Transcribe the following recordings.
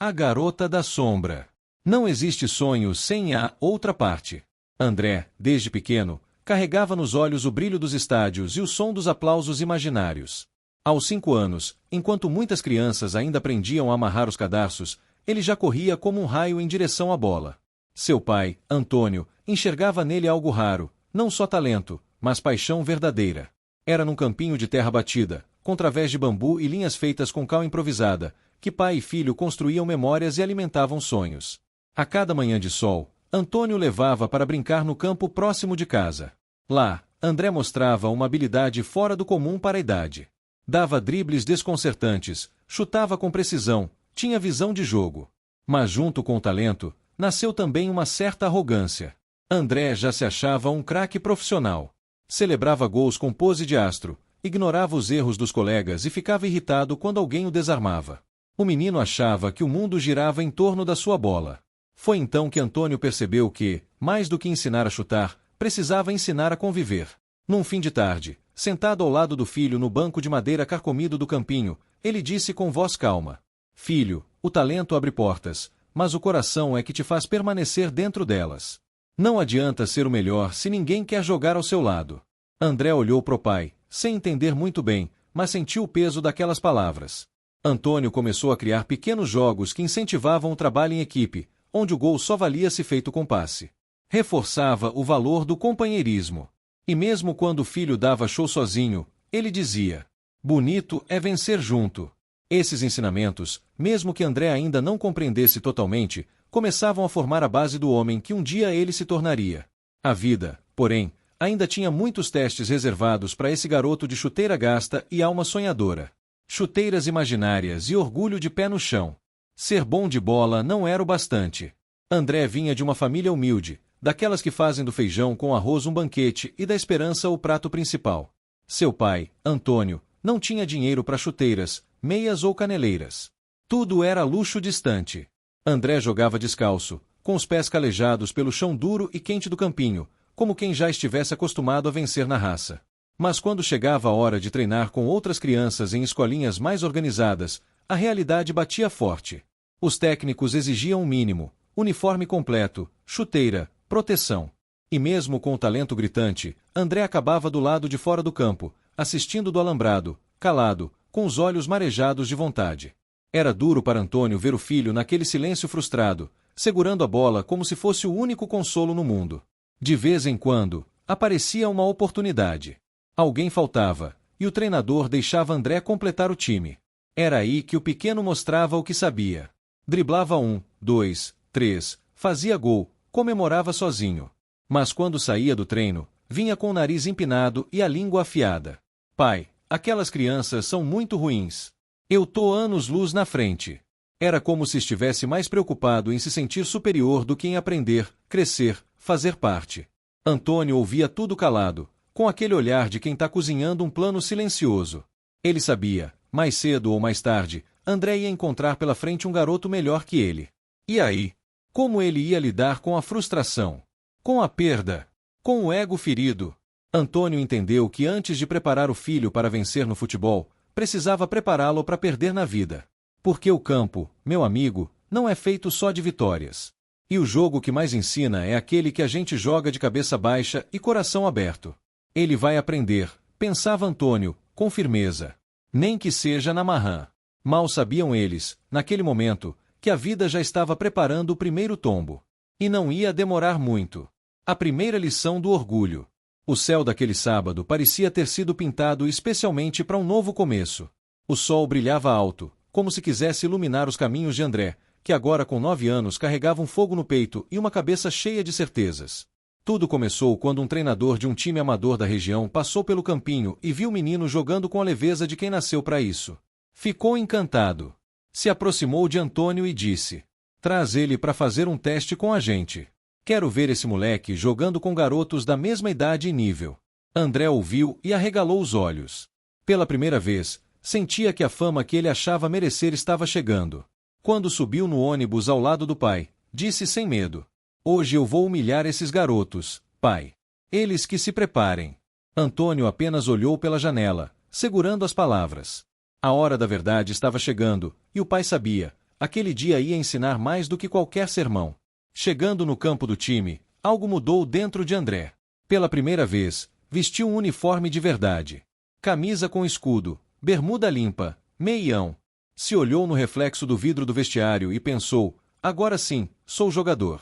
A Garota da Sombra. Não existe sonho sem a outra parte. André, desde pequeno, carregava nos olhos o brilho dos estádios e o som dos aplausos imaginários. Aos 5 anos, enquanto muitas crianças ainda aprendiam a amarrar os cadarços, ele já corria como um raio em direção à bola. Seu pai, Antônio, enxergava nele algo raro, não só talento, mas paixão verdadeira. Era num campinho de terra batida, com través de bambu e linhas feitas com cal improvisada, que pai e filho construíam memórias e alimentavam sonhos. A cada manhã de sol, Antônio levava para brincar no campo próximo de casa. Lá, André mostrava uma habilidade fora do comum para a idade. Dava dribles desconcertantes, chutava com precisão, tinha visão de jogo. Mas junto com o talento, nasceu também uma certa arrogância. André já se achava um craque profissional. Celebrava gols com pose de astro, ignorava os erros dos colegas e ficava irritado quando alguém o desarmava. O menino achava que o mundo girava em torno da sua bola. Foi então que Antônio percebeu que, mais do que ensinar a chutar, precisava ensinar a conviver. Num fim de tarde, sentado ao lado do filho no banco de madeira carcomido do campinho, ele disse com voz calma: "Filho, o talento abre portas, mas o coração é que te faz permanecer dentro delas. Não adianta ser o melhor se ninguém quer jogar ao seu lado." André olhou para o pai, sem entender muito bem, mas sentiu o peso daquelas palavras. Antônio começou a criar pequenos jogos que incentivavam o trabalho em equipe, onde o gol só valia se feito com passe. Reforçava o valor do companheirismo. E mesmo quando o filho dava show sozinho, ele dizia: "Bonito é vencer junto." Esses ensinamentos, mesmo que André ainda não compreendesse totalmente, começavam a formar a base do homem que um dia ele se tornaria. A vida, porém, ainda tinha muitos testes reservados para esse garoto de chuteira gasta e alma sonhadora. Chuteiras imaginárias e orgulho de pé no chão. Ser bom de bola não era o bastante. André vinha de uma família humilde, daquelas que fazem do feijão com arroz um banquete e da esperança o prato principal. Seu pai, Antônio, não tinha dinheiro para chuteiras, meias ou caneleiras. Tudo era luxo distante. André jogava descalço, com os pés calejados pelo chão duro e quente do campinho, como quem já estivesse acostumado a vencer na raça. Mas quando chegava a hora de treinar com outras crianças em escolinhas mais organizadas, a realidade batia forte. Os técnicos exigiam o mínimo: uniforme completo, chuteira, proteção. E mesmo com o talento gritante, André acabava do lado de fora do campo, assistindo do alambrado, calado, com os olhos marejados de vontade. Era duro para Antônio ver o filho naquele silêncio frustrado, segurando a bola como se fosse o único consolo no mundo. De vez em quando, aparecia uma oportunidade. Alguém faltava, e o treinador deixava André completar o time. Era aí que o pequeno mostrava o que sabia. Driblava 1, 2, 3, fazia gol, comemorava sozinho. Mas quando saía do treino, vinha com o nariz empinado e a língua afiada. "Pai, aquelas crianças são muito ruins. Eu tô anos-luz na frente." Era como se estivesse mais preocupado em se sentir superior do que em aprender, crescer, fazer parte. Antônio ouvia tudo calado, com aquele olhar de quem está cozinhando um plano silencioso. Ele sabia, mais cedo ou mais tarde, André ia encontrar pela frente um garoto melhor que ele. E aí? Como ele ia lidar com a frustração? Com a perda? Com o ego ferido? Antônio entendeu que antes de preparar o filho para vencer no futebol, precisava prepará-lo para perder na vida. Porque o campo, meu amigo, não é feito só de vitórias. E o jogo que mais ensina é aquele que a gente joga de cabeça baixa e coração aberto. Ele vai aprender, pensava Antônio, com firmeza. Nem que seja na marrã. Mal sabiam eles, naquele momento, que a vida já estava preparando o primeiro tombo. E não ia demorar muito. A primeira lição do orgulho. O céu daquele sábado parecia ter sido pintado especialmente para um novo começo. O sol brilhava alto, como se quisesse iluminar os caminhos de André, que agora com 9 anos carregava um fogo no peito e uma cabeça cheia de certezas. Tudo começou quando um treinador de um time amador da região passou pelo campinho e viu o menino jogando com a leveza de quem nasceu para isso. Ficou encantado. Se aproximou de Antônio e disse: "Traz ele para fazer um teste com a gente. Quero ver esse moleque jogando com garotos da mesma idade e nível." André ouviu e arregalou os olhos. Pela primeira vez, sentia que a fama que ele achava merecer estava chegando. Quando subiu no ônibus ao lado do pai, disse sem medo: "Hoje eu vou humilhar esses garotos, pai. Eles que se preparem." Antônio apenas olhou pela janela, segurando as palavras. A hora da verdade estava chegando, e o pai sabia, Aquele dia ia ensinar mais do que qualquer sermão. Chegando no campo do time, algo mudou dentro de André. Pela primeira vez, vestiu um uniforme de verdade. Camisa com escudo, bermuda limpa, meião. Se olhou no reflexo do vidro do vestiário e pensou, agora sim, sou jogador.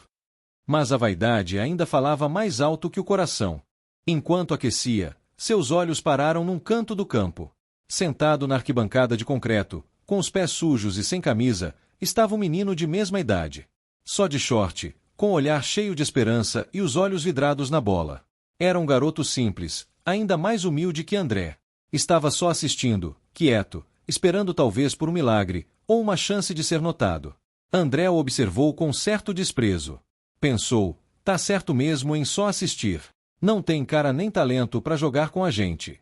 Mas a vaidade ainda falava mais alto que o coração. Enquanto aquecia, seus olhos pararam num canto do campo. Sentado na arquibancada de concreto, com os pés sujos e sem camisa, estava um menino de mesma idade. Só de short, com o olhar cheio de esperança e os olhos vidrados na bola. Era um garoto simples, ainda mais humilde que André. Estava só assistindo, quieto, esperando talvez por um milagre, ou uma chance de ser notado. André o observou com certo desprezo. Pensou, tá certo mesmo em só assistir. Não tem cara nem talento para jogar com a gente.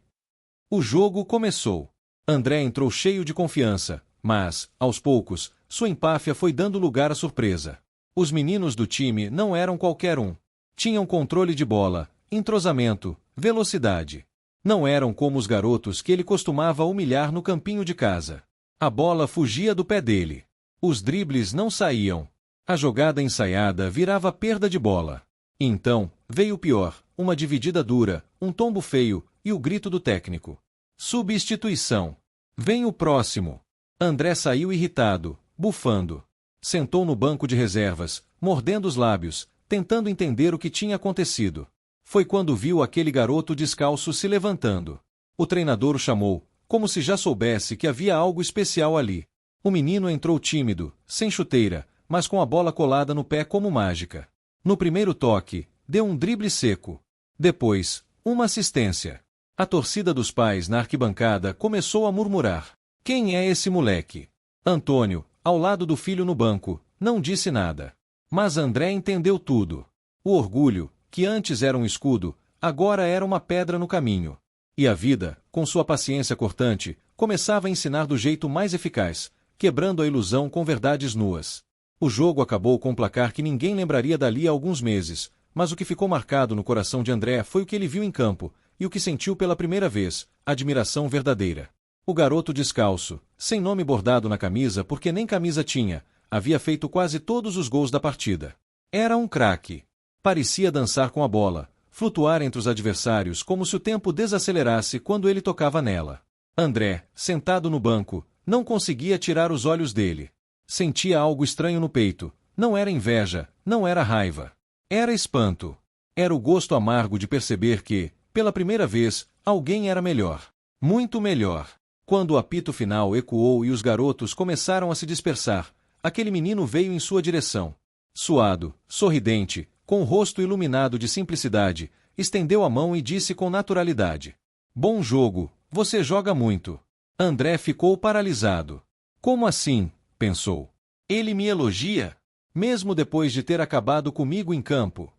O jogo começou. André entrou cheio de confiança, mas, aos poucos, sua empáfia foi dando lugar à surpresa. Os meninos do time não eram qualquer um. Tinham controle de bola, entrosamento, velocidade. Não eram como os garotos que ele costumava humilhar no campinho de casa. A bola fugia do pé dele. Os dribles não saíam. A jogada ensaiada virava perda de bola. Então, veio o pior, uma dividida dura, um tombo feio, e o grito do técnico. Substituição. Vem o próximo. André saiu irritado, bufando. Sentou no banco de reservas, mordendo os lábios, tentando entender o que tinha acontecido. Foi quando viu aquele garoto descalço se levantando. O treinador o chamou, como se já soubesse que havia algo especial ali. O menino entrou tímido, sem chuteira, mas com a bola colada no pé como mágica. No primeiro toque, deu um drible seco. Depois, uma assistência. A torcida dos pais na arquibancada começou a murmurar. Quem é esse moleque? Antônio, ao lado do filho no banco, não disse nada. Mas André entendeu tudo. O orgulho, que antes era um escudo, agora era uma pedra no caminho. E a vida, com sua paciência cortante, começava a ensinar do jeito mais eficaz, quebrando a ilusão com verdades nuas. O jogo acabou com um placar que ninguém lembraria dali a alguns meses, mas o que ficou marcado no coração de André foi o que ele viu em campo, e o que sentiu pela primeira vez, admiração verdadeira. O garoto descalço, sem nome bordado na camisa porque nem camisa tinha, havia feito quase todos os gols da partida. Era um craque. Parecia dançar com a bola, flutuar entre os adversários como se o tempo desacelerasse quando ele tocava nela. André, sentado no banco, não conseguia tirar os olhos dele. Sentia algo estranho no peito. Não era inveja, não era raiva. Era espanto. Era o gosto amargo de perceber que, pela primeira vez, alguém era melhor. Muito melhor. Quando o apito final ecoou e os garotos começaram a se dispersar, aquele menino veio em sua direção. Suado, sorridente, com o rosto iluminado de simplicidade, estendeu a mão e disse com naturalidade. Bom jogo, você joga muito. André ficou paralisado. Como assim? Pensou. Ele me elogia? Mesmo depois de ter acabado comigo em campo?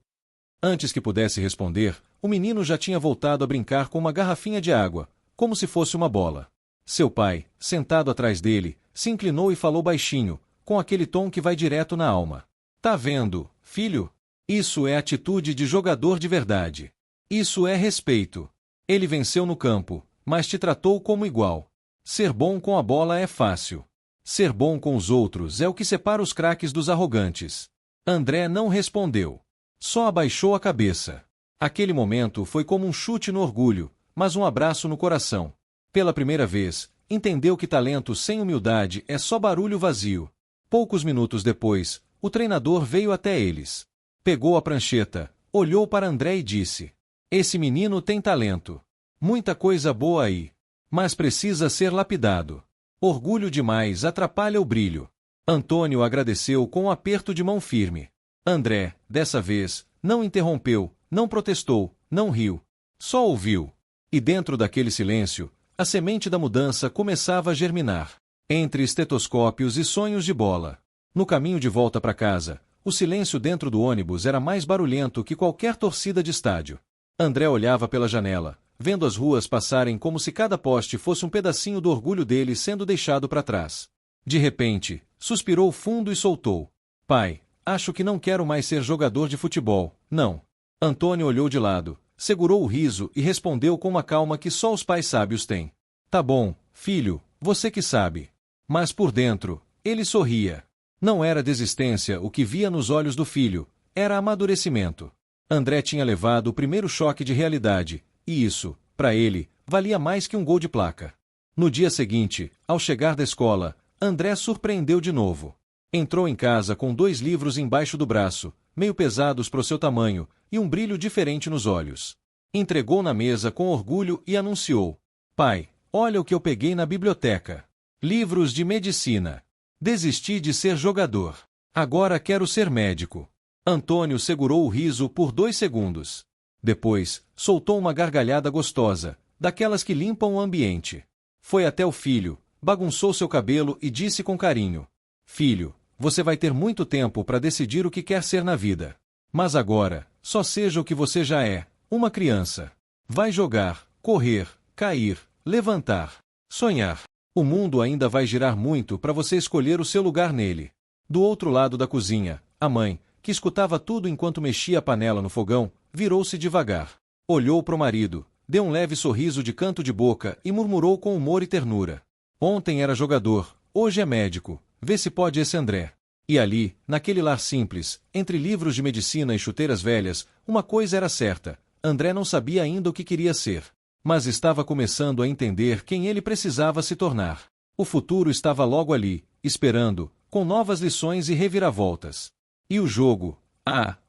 Antes que pudesse responder, o menino já tinha voltado a brincar com uma garrafinha de água, como se fosse uma bola. Seu pai, sentado atrás dele, se inclinou e falou baixinho, com aquele tom que vai direto na alma. Tá vendo, filho? Isso é atitude de jogador de verdade. Isso é respeito. Ele venceu no campo, mas te tratou como igual. Ser bom com a bola é fácil. Ser bom com os outros é o que separa os craques dos arrogantes. André não respondeu. Só abaixou a cabeça. Aquele momento foi como um chute no orgulho, mas um abraço no coração. Pela primeira vez, entendeu que talento sem humildade é só barulho vazio. Poucos minutos depois, o treinador veio até eles. Pegou a prancheta, olhou para André e disse: Esse menino tem talento. Muita coisa boa aí. Mas precisa ser lapidado. Orgulho demais atrapalha o brilho. Antônio agradeceu com um aperto de mão firme. André, dessa vez, não interrompeu, não protestou, não riu. Só ouviu. E dentro daquele silêncio, a semente da mudança começava a germinar. Entre estetoscópios e sonhos de bola. No caminho de volta para casa, o silêncio dentro do ônibus era mais barulhento que qualquer torcida de estádio. André olhava pela janela, vendo as ruas passarem como se cada poste fosse um pedacinho do orgulho dele sendo deixado para trás. De repente, suspirou fundo e soltou. Pai, acho que não quero mais ser jogador de futebol, não. Antônio olhou de lado, segurou o riso e respondeu com uma calma que só os pais sábios têm. Tá bom, filho, você que sabe. Mas por dentro, ele sorria. Não era desistência o que via nos olhos do filho, era amadurecimento. André tinha levado o primeiro choque de realidade, e isso, para ele, valia mais que um gol de placa. No dia seguinte, ao chegar da escola, André surpreendeu de novo. Entrou em casa com 2 livros embaixo do braço, meio pesados para o seu tamanho, e um brilho diferente nos olhos. Entregou na mesa com orgulho e anunciou: "Pai, olha o que eu peguei na biblioteca. Livros de medicina. Desisti de ser jogador. Agora quero ser médico." Antônio segurou o riso por 2 segundos. Depois, soltou uma gargalhada gostosa, daquelas que limpam o ambiente. Foi até o filho, bagunçou seu cabelo e disse com carinho: "Filho, você vai ter muito tempo para decidir o que quer ser na vida. Mas agora, só seja o que você já é, uma criança. Vai jogar, correr, cair, levantar, sonhar. O mundo ainda vai girar muito para você escolher o seu lugar nele." Do outro lado da cozinha, a mãe, que escutava tudo enquanto mexia a panela no fogão, virou-se devagar. Olhou para o marido, deu um leve sorriso de canto de boca e murmurou com humor e ternura: "Ontem era jogador, hoje é médico, vê se pode esse André." E ali, naquele lar simples, entre livros de medicina e chuteiras velhas, uma coisa era certa: André não sabia ainda o que queria ser. Mas estava começando a entender quem ele precisava se tornar. O futuro estava logo ali, esperando, com novas lições e reviravoltas. E o jogo?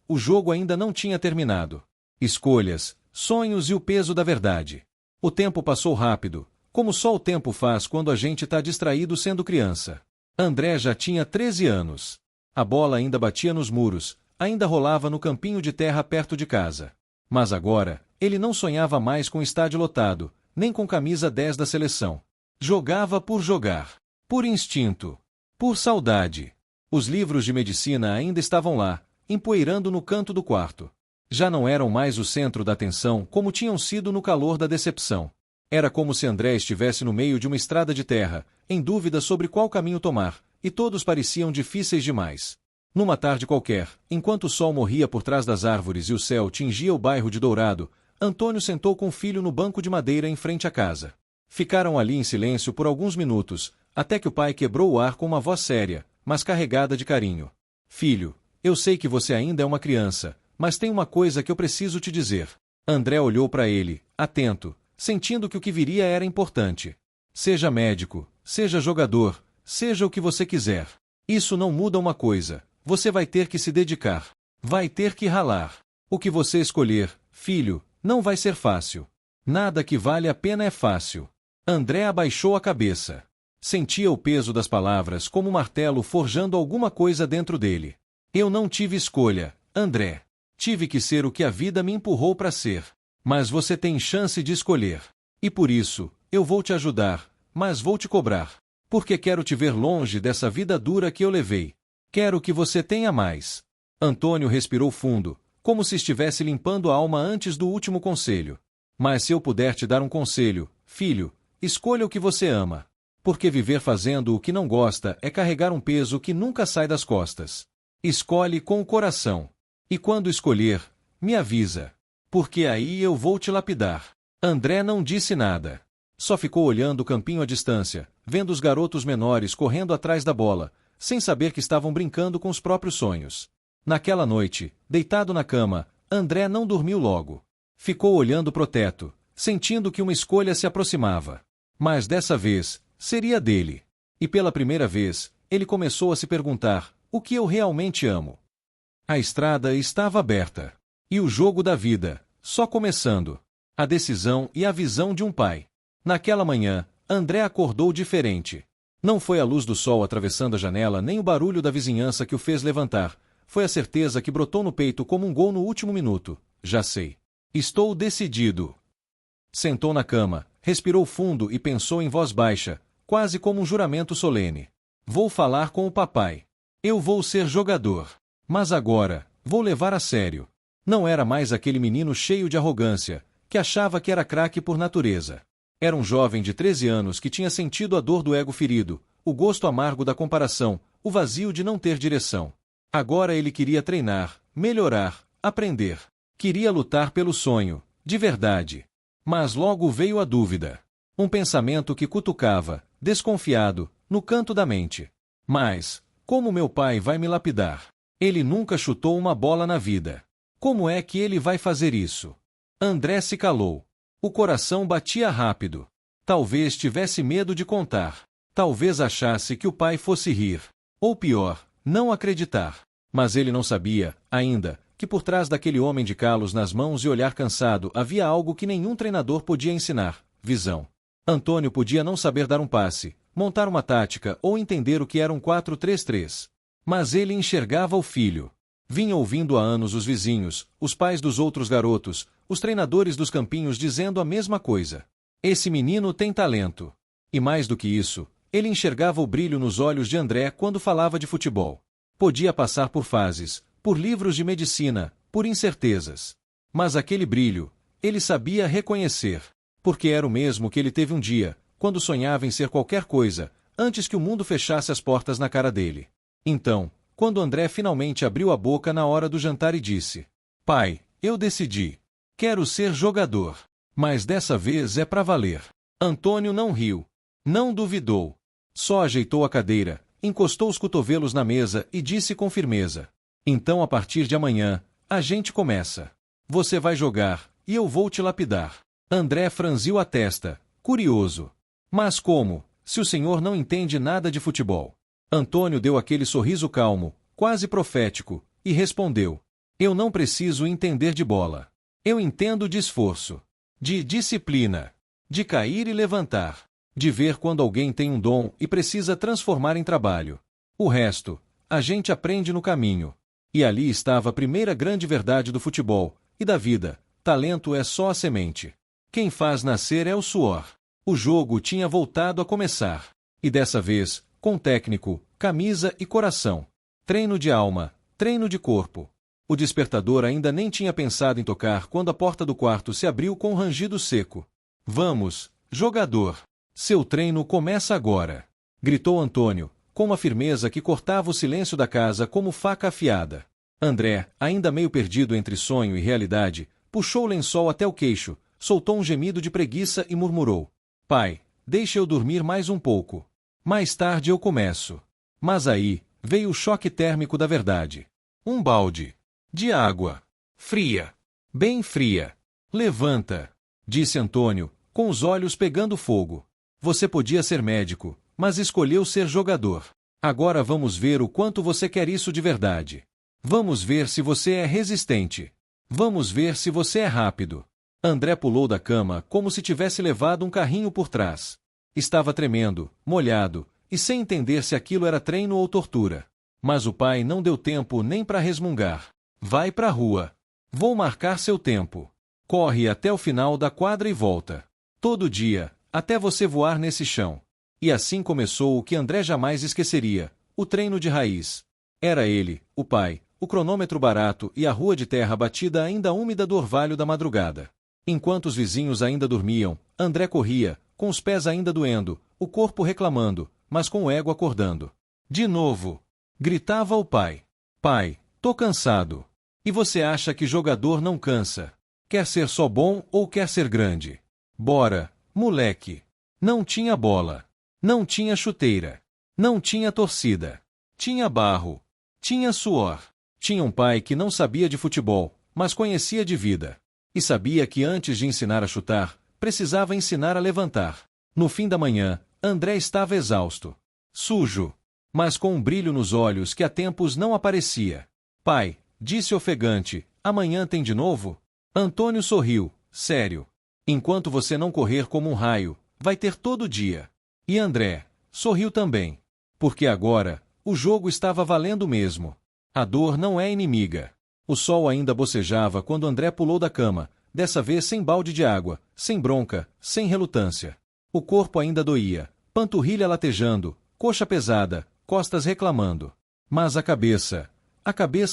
O jogo ainda não tinha terminado. Escolhas, sonhos e o peso da verdade. O tempo passou rápido, como só o tempo faz quando a gente está distraído sendo criança. André já tinha 13 anos. A bola ainda batia nos muros, ainda rolava no campinho de terra perto de casa. Mas agora, ele não sonhava mais com estádio lotado, nem com camisa 10 da seleção. Jogava por jogar. Por instinto. Por saudade. Os livros de medicina ainda estavam lá, empoeirando no canto do quarto. Já não eram mais o centro da atenção como tinham sido no calor da decepção. Era como se André estivesse no meio de uma estrada de terra, em dúvida sobre qual caminho tomar, e todos pareciam difíceis demais. Numa tarde qualquer, enquanto o sol morria por trás das árvores e o céu tingia o bairro de Dourado, Antônio sentou com o filho no banco de madeira em frente à casa. Ficaram ali em silêncio por alguns minutos, até que o pai quebrou o ar com uma voz séria, mas carregada de carinho. "Filho, eu sei que você ainda é uma criança, mas tem uma coisa que eu preciso te dizer." André olhou para ele, atento, sentindo que o que viria era importante. "Seja médico, seja jogador, seja o que você quiser. Isso não muda uma coisa: você vai ter que se dedicar. Vai ter que ralar. O que você escolher, filho, não vai ser fácil. Nada que vale a pena é fácil." André abaixou a cabeça. Sentia o peso das palavras como um martelo forjando alguma coisa dentro dele. "Eu não tive escolha, André. Tive que ser o que a vida me empurrou para ser. Mas você tem chance de escolher. E por isso, eu vou te ajudar, mas vou te cobrar. Porque quero te ver longe dessa vida dura que eu levei. Quero que você tenha mais." Antônio respirou fundo, como se estivesse limpando a alma antes do último conselho. "Mas se eu puder te dar um conselho, filho, escolha o que você ama. Porque viver fazendo o que não gosta é carregar um peso que nunca sai das costas. Escolhe com o coração. E quando escolher, me avisa. Porque aí eu vou te lapidar." André não disse nada. Só ficou olhando o campinho à distância, vendo os garotos menores correndo atrás da bola, sem saber que estavam brincando com os próprios sonhos. Naquela noite, deitado na cama, André não dormiu logo. Ficou olhando pro teto, sentindo que uma escolha se aproximava. Mas dessa vez, seria dele. E pela primeira vez, ele começou a se perguntar: o que eu realmente amo? A estrada estava aberta. E o jogo da vida, só começando. A decisão e a visão de um pai. Naquela manhã, André acordou diferente. Não foi a luz do sol atravessando a janela nem o barulho da vizinhança que o fez levantar. Foi a certeza que brotou no peito como um gol no último minuto. Já sei. Estou decidido. Sentou na cama, respirou fundo e pensou em voz baixa, quase como um juramento solene. Vou falar com o papai. Eu vou ser jogador. Mas agora, vou levar a sério. Não era mais aquele menino cheio de arrogância, que achava que era craque por natureza. Era um jovem de 13 anos que tinha sentido a dor do ego ferido, o gosto amargo da comparação, o vazio de não ter direção. Agora ele queria treinar, melhorar, aprender. Queria lutar pelo sonho, de verdade. Mas logo veio a dúvida. Um pensamento que cutucava, desconfiado, no canto da mente. Mas Como meu pai vai me lapidar? Ele nunca chutou uma bola na vida. Como é que ele vai fazer isso? André se calou. O coração batia rápido. Talvez tivesse medo de contar. Talvez achasse que o pai fosse rir. Ou pior, não acreditar. Mas ele não sabia, ainda, que por trás daquele homem de calos nas mãos e olhar cansado havia algo que nenhum treinador podia ensinar: visão. Antônio podia não saber dar um passe, montar uma tática ou entender o que era um 4-3-3. Mas ele enxergava o filho. Vinha ouvindo há anos os vizinhos, os pais dos outros garotos, os treinadores dos campinhos dizendo a mesma coisa. Esse menino tem talento. E mais do que isso, ele enxergava o brilho nos olhos de André quando falava de futebol. Podia passar por fases, por livros de medicina, por incertezas. Mas aquele brilho, ele sabia reconhecer. Porque era o mesmo que ele teve um dia, quando sonhava em ser qualquer coisa, antes que o mundo fechasse as portas na cara dele. Então, quando André finalmente abriu a boca na hora do jantar e disse: "Pai, eu decidi. Quero ser jogador. Mas dessa vez é pra valer." Antônio não riu. Não duvidou. Só ajeitou a cadeira, encostou os cotovelos na mesa e disse com firmeza: "Então a partir de amanhã, a gente começa. Você vai jogar, e eu vou te lapidar." André franziu a testa, curioso. "Mas como, se o senhor não entende nada de futebol?" Antônio deu aquele sorriso calmo, quase profético, e respondeu: "Eu não preciso entender de bola. Eu entendo de esforço, de disciplina, de cair e levantar, de ver quando alguém tem um dom e precisa transformar em trabalho. O resto, a gente aprende no caminho." E ali estava a primeira grande verdade do futebol, e da vida: talento é só a semente. Quem faz nascer é o suor. O jogo tinha voltado a começar. E dessa vez, com técnico, camisa e coração. Treino de alma, treino de corpo. O despertador ainda nem tinha pensado em tocar quando a porta do quarto se abriu com um rangido seco. "Vamos, jogador. Seu treino começa agora", gritou Antônio, com uma firmeza que cortava o silêncio da casa como faca afiada. André, ainda meio perdido entre sonho e realidade, puxou o lençol até o queixo, soltou um gemido de preguiça e murmurou: "Pai, deixa eu dormir mais um pouco. Mais tarde eu começo." Mas aí, veio o choque térmico da verdade. Um balde de água. Fria. Bem fria. "Levanta", disse Antônio, com os olhos pegando fogo. "Você podia ser médico, mas escolheu ser jogador. Agora vamos ver o quanto você quer isso de verdade. Vamos ver se você é resistente. Vamos ver se você é rápido." André pulou da cama como se tivesse levado um carrinho por trás. Estava tremendo, molhado, e sem entender se aquilo era treino ou tortura. Mas o pai não deu tempo nem para resmungar. "Vai pra rua. Vou marcar seu tempo. Corre até o final da quadra e volta. Todo dia, até você voar nesse chão." E assim começou o que André jamais esqueceria: o treino de raiz. Era ele, o pai, o cronômetro barato e a rua de terra batida ainda úmida do orvalho da madrugada. Enquanto os vizinhos ainda dormiam, André corria, com os pés ainda doendo, o corpo reclamando, mas com o ego acordando. "De novo!" gritava o pai. "Pai, tô cansado." "E você acha que jogador não cansa? Quer ser só bom ou quer ser grande? Bora, moleque." Não tinha bola. Não tinha chuteira. Não tinha torcida. Tinha barro. Tinha suor. Tinha um pai que não sabia de futebol, mas conhecia de vida. E sabia que antes de ensinar a chutar, precisava ensinar a levantar. No fim da manhã, André estava exausto. Sujo. Mas com um brilho nos olhos que há tempos não aparecia. "Pai", disse ofegante, "amanhã tem de novo?" Antônio sorriu, sério. "Enquanto você não correr como um raio, vai ter todo dia." E André sorriu também. Porque agora, o jogo estava valendo mesmo. A dor não é inimiga. O sol ainda bocejava quando André pulou da cama, dessa vez sem balde de água, sem bronca, sem relutância. O corpo ainda doía, panturrilha latejando, coxa pesada, costas reclamando. Mas a cabeça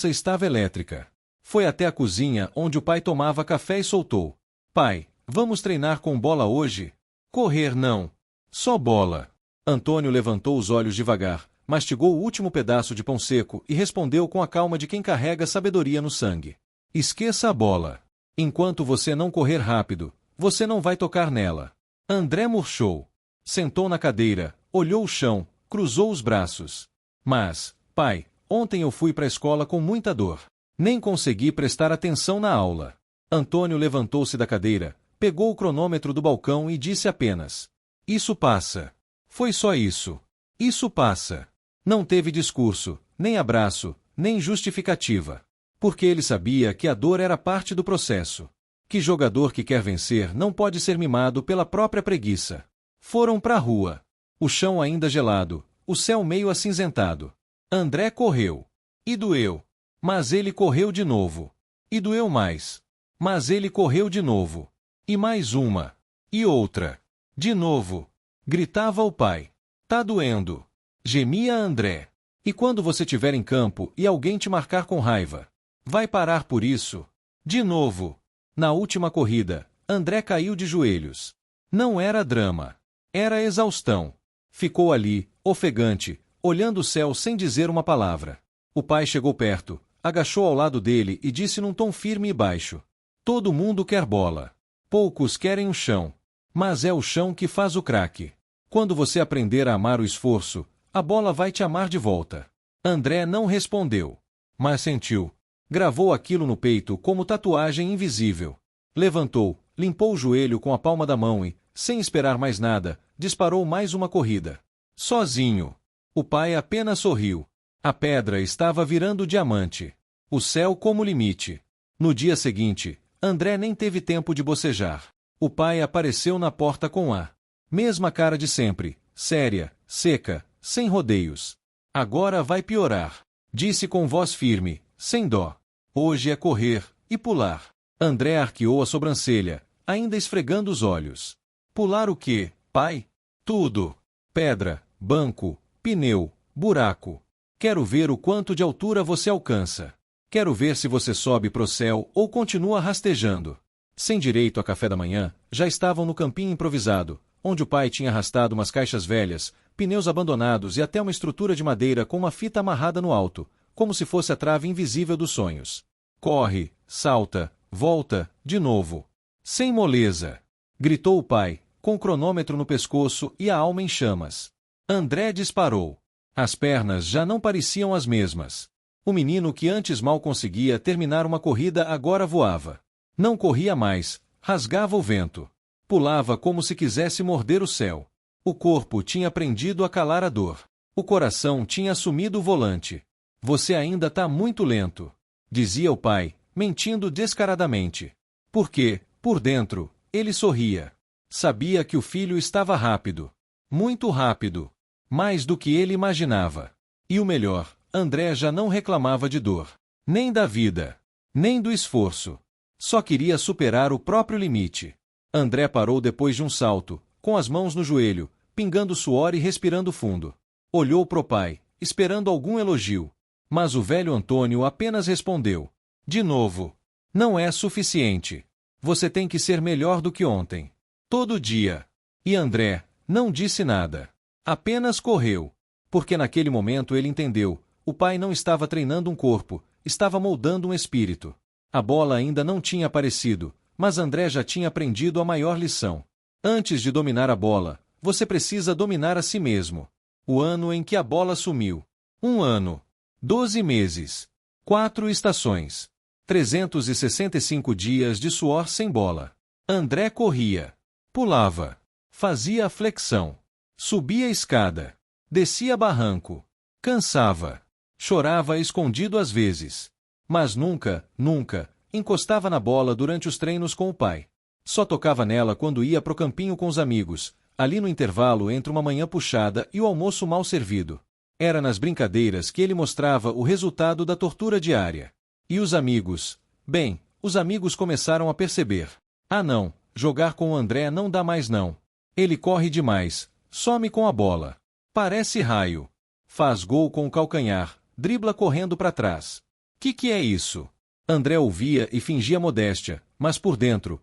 estava elétrica. Foi até a cozinha onde o pai tomava café e soltou: "Pai, vamos treinar com bola hoje?" "Correr não. Só bola." Antônio levantou os olhos devagar, mastigou o último pedaço de pão seco e respondeu com a calma de quem carrega sabedoria no sangue: "Esqueça a bola. Enquanto você não correr rápido, você não vai tocar nela." André murchou. Sentou na cadeira, olhou o chão, cruzou os braços. Mas, Pai, ontem eu fui para a escola com muita dor. Nem consegui prestar atenção na aula. Antônio levantou-se da cadeira, pegou o cronômetro do balcão e disse apenas: Isso passa. Foi só isso. Isso passa. Não teve discurso, nem abraço, nem justificativa. Porque ele sabia que a dor era parte do processo. Que jogador que quer vencer não pode ser mimado pela própria preguiça. Foram para a rua. O chão ainda gelado, o céu meio acinzentado. André correu. E doeu. Mas ele correu de novo. E doeu mais. Mas ele correu de novo. E mais uma. E outra. De novo. Gritava o pai. Tá doendo. Gemia André. E quando você estiver em campo e alguém te marcar com raiva? Vai parar por isso? De novo. Na última corrida, André caiu de joelhos. Não era drama. Era exaustão. Ficou ali, ofegante, olhando o céu sem dizer uma palavra. O pai chegou perto, agachou ao lado dele e disse num tom firme e baixo: Todo mundo quer bola. Poucos querem o chão. Mas é o chão que faz o craque. Quando você aprender a amar o esforço, a bola vai te amar de volta. André não respondeu. Mas sentiu. Gravou aquilo no peito como tatuagem invisível. Levantou, limpou o joelho com a palma da mão e, sem esperar mais nada, disparou mais uma corrida. Sozinho. O pai apenas sorriu. A pedra estava virando diamante. O céu como limite. No dia seguinte, André nem teve tempo de bocejar. O pai apareceu na porta com a mesma cara de sempre, séria, seca, sem rodeios. Agora vai piorar, disse com voz firme, sem dó. Hoje é correr e pular. André arqueou a sobrancelha, ainda esfregando os olhos. Pular o quê, pai? Tudo. Pedra, banco, pneu, buraco. Quero ver o quanto de altura você alcança. Quero ver se você sobe pro céu ou continua rastejando. Sem direito a café da manhã, já estavam no campinho improvisado, onde o pai tinha arrastado umas caixas velhas, pneus abandonados e até uma estrutura de madeira com uma fita amarrada no alto, como se fosse a trave invisível dos sonhos. Corre, salta, volta, de novo. Sem moleza. Gritou o pai, com o cronômetro no pescoço e a alma em chamas. André disparou. As pernas já não pareciam as mesmas. O menino que antes mal conseguia terminar uma corrida agora voava. Não corria mais, rasgava o vento. Pulava como se quisesse morder o céu. O corpo tinha aprendido a calar a dor. O coração tinha assumido o volante. Você ainda tá muito lento, dizia o pai, mentindo descaradamente. Porque, por dentro, ele sorria. Sabia que o filho estava rápido. Muito rápido. Mais do que ele imaginava. E o melhor, André já não reclamava de dor. Nem da vida. Nem do esforço. Só queria superar o próprio limite. André parou depois de um salto, com as mãos no joelho, pingando suor e respirando fundo. Olhou pro pai, esperando algum elogio. Mas o velho Antônio apenas respondeu: De novo. Não é suficiente. Você tem que ser melhor do que ontem. Todo dia. E André não disse nada. Apenas correu. Porque naquele momento ele entendeu, o pai não estava treinando um corpo, estava moldando um espírito. A bola ainda não tinha aparecido, mas André já tinha aprendido a maior lição. Antes de dominar a bola, você precisa dominar a si mesmo. O ano em que a bola sumiu. 1 ano. 12 meses. 4 estações. 365 dias de suor sem bola. André corria. Pulava. Fazia a flexão. Subia a escada. Descia barranco. Cansava. Chorava escondido às vezes. Mas nunca, nunca, encostava na bola durante os treinos com o pai. Só tocava nela quando ia pro campinho com os amigos, ali no intervalo entre uma manhã puxada e o almoço mal servido. Era nas brincadeiras que ele mostrava o resultado da tortura diária. E os amigos? Bem, os amigos começaram a perceber. Ah não, jogar com o André não dá mais não. Ele corre demais, some com a bola. Parece raio. Faz gol com o calcanhar, dribla correndo para trás. Que é isso? André ouvia e fingia modéstia, mas por dentro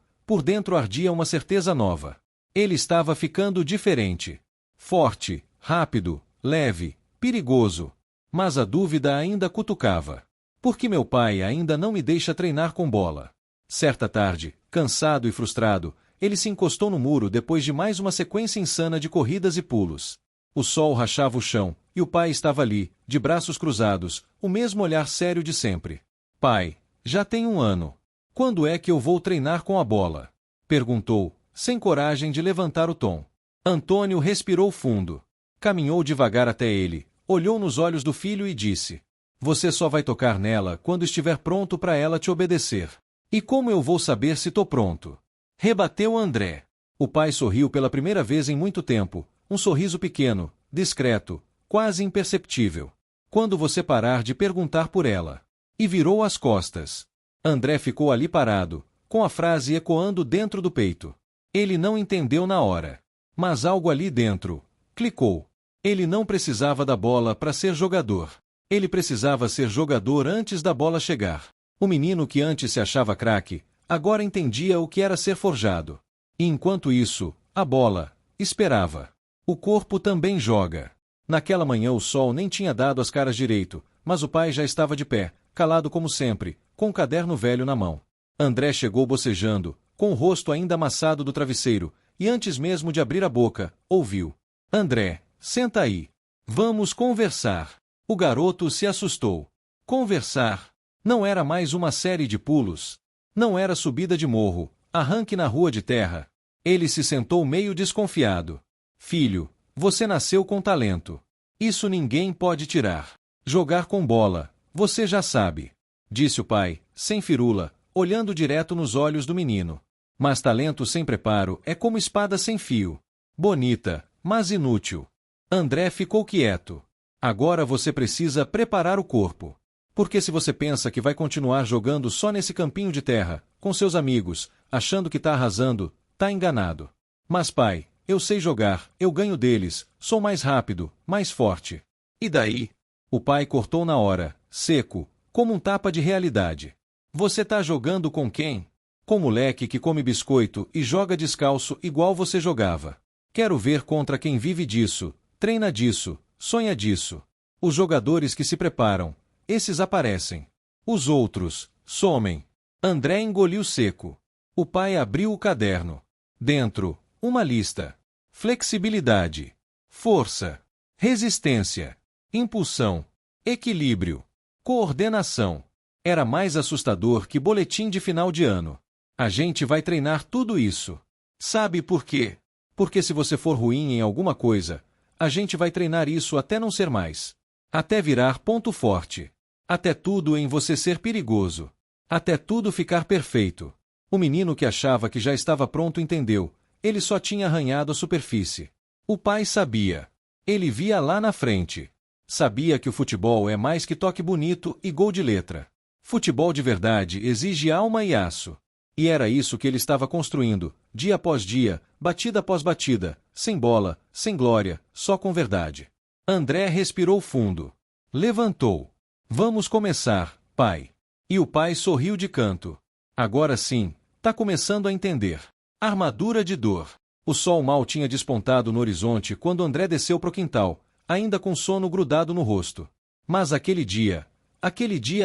ardia uma certeza nova. Ele estava ficando diferente. Forte, rápido, leve, perigoso. Mas a dúvida ainda cutucava. Por que meu pai ainda não me deixa treinar com bola? Certa tarde, cansado e frustrado, ele se encostou no muro depois de mais uma sequência insana de corridas e pulos. O sol rachava o chão, e o pai estava ali, de braços cruzados, o mesmo olhar sério de sempre. Pai, já tem 1 ano. Quando é que eu vou treinar com a bola? Perguntou, sem coragem de levantar o tom. Antônio respirou fundo. Caminhou devagar até ele, olhou nos olhos do filho e disse: Você só vai tocar nela quando estiver pronto para ela te obedecer. E como eu vou saber se tô pronto? Rebateu André. O pai sorriu pela primeira vez em muito tempo, um sorriso pequeno, discreto, quase imperceptível. Quando você parar de perguntar por ela. E virou as costas. André ficou ali parado, com a frase ecoando dentro do peito. Ele não entendeu na hora. Mas algo ali dentro clicou. Ele não precisava da bola para ser jogador. Ele precisava ser jogador antes da bola chegar. O menino que antes se achava craque, agora entendia o que era ser forjado. E enquanto isso, a bola esperava. O corpo também joga. Naquela manhã o sol nem tinha dado as caras direito, mas o pai já estava de pé, calado como sempre, com um caderno velho na mão. André chegou bocejando, com o rosto ainda amassado do travesseiro, e antes mesmo de abrir a boca, ouviu: André, senta aí. Vamos conversar. O garoto se assustou. Conversar? Não era mais uma série de pulos. Não era subida de morro, arranque na rua de terra. Ele se sentou meio desconfiado. Filho, você nasceu com talento. Isso ninguém pode tirar. Jogar com bola, você já sabe. Disse o pai, sem firula, olhando direto nos olhos do menino. Mas talento sem preparo é como espada sem fio. Bonita, mas inútil. André ficou quieto. Agora você precisa preparar o corpo. Porque se você pensa que vai continuar jogando só nesse campinho de terra, com seus amigos, achando que tá arrasando, tá enganado. Mas pai, eu sei jogar, eu ganho deles, sou mais rápido, mais forte. E daí? O pai cortou na hora, seco, como um tapa de realidade. Você tá jogando com quem? Com moleque que come biscoito e joga descalço igual você jogava. Quero ver contra quem vive disso, treina disso, sonha disso. Os jogadores que se preparam, esses aparecem. Os outros, somem. André engoliu seco. O pai abriu o caderno. Dentro, uma lista. Flexibilidade. Força. Resistência. Impulsão. Equilíbrio. Coordenação. Era mais assustador que boletim de final de ano. A gente vai treinar tudo isso. Sabe por quê? Porque se você for ruim em alguma coisa, a gente vai treinar isso até não ser mais. Até virar ponto forte. Até tudo em você ser perigoso. Até tudo ficar perfeito. O menino que achava que já estava pronto entendeu. Ele só tinha arranhado a superfície. O pai sabia. Ele via lá na frente. Sabia que o futebol é mais que toque bonito e gol de letra. Futebol de verdade exige alma e aço. E era isso que ele estava construindo, dia após dia, batida após batida, sem bola, sem glória, só com verdade. André respirou fundo. Levantou. Vamos começar, pai. E o pai sorriu de canto. Agora sim, tá começando a entender. Armadura de dor. O sol mal tinha despontado no horizonte quando André desceu pro quintal, ainda com sono grudado no rosto. Mas aquele dia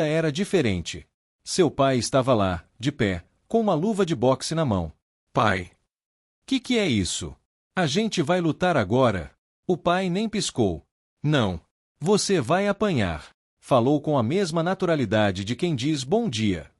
era diferente. Seu pai estava lá, de pé, com uma luva de boxe na mão. Pai. Que é isso? A gente vai lutar agora? O pai nem piscou. Não. Você vai apanhar. Falou com a mesma naturalidade de quem diz bom dia.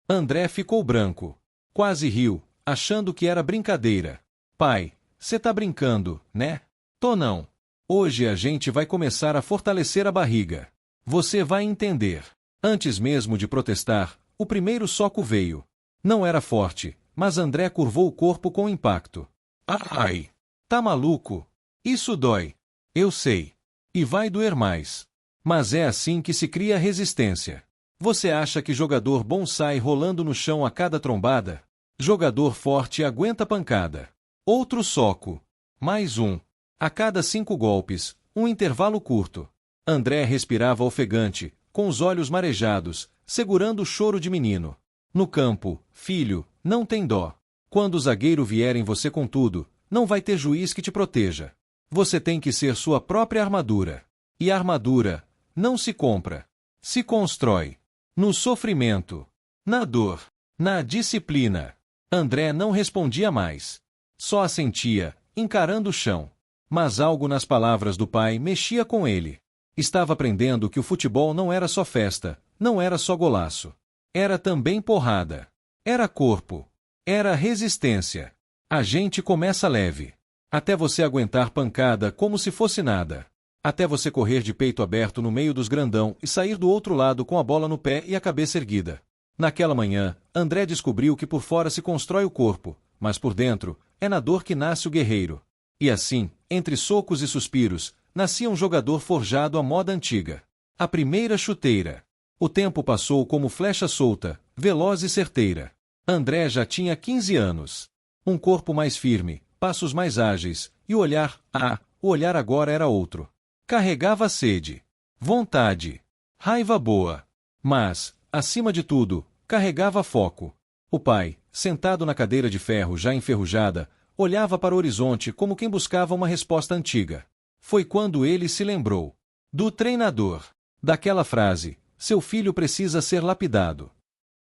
André ficou branco. Quase riu, achando que era brincadeira. Pai, cê tá brincando, né? Tô não. Hoje a gente vai começar a fortalecer a barriga. Você vai entender. Antes mesmo de protestar, o primeiro soco veio. Não era forte, mas André curvou o corpo com impacto. Ai! Tá maluco? Isso dói. Eu sei. E vai doer mais. Mas é assim que se cria resistência. Você acha que jogador bom sai rolando no chão a cada trombada? Jogador forte aguenta pancada. Outro soco. Mais um. A cada 5 golpes, um intervalo curto. André respirava ofegante, com os olhos marejados, segurando o choro de menino. No campo, filho, não tem dó. Quando o zagueiro vier em você com tudo, não vai ter juiz que te proteja. Você tem que ser sua própria armadura. E a armadura não se compra. Se constrói. No sofrimento. Na dor. Na disciplina. André não respondia mais. Só assentia, encarando o chão. Mas algo nas palavras do pai mexia com ele. Estava aprendendo que o futebol não era só festa, não era só golaço. Era também porrada. Era corpo. Era resistência. A gente começa leve. Até você aguentar pancada como se fosse nada. Até você correr de peito aberto no meio dos grandão e sair do outro lado com a bola no pé e a cabeça erguida. Naquela manhã, André descobriu que por fora se constrói o corpo, mas por dentro, é na dor que nasce o guerreiro. E assim, entre socos e suspiros, nascia um jogador forjado à moda antiga. A primeira chuteira. O tempo passou como flecha solta, veloz e certeira. André já tinha 15 anos. Um corpo mais firme, passos mais ágeis, e o olhar agora era outro. Carregava sede, vontade, raiva boa. Mas, acima de tudo, carregava foco. O pai, sentado na cadeira de ferro já enferrujada, olhava para o horizonte como quem buscava uma resposta antiga. Foi quando ele se lembrou do treinador, daquela frase: seu filho precisa ser lapidado.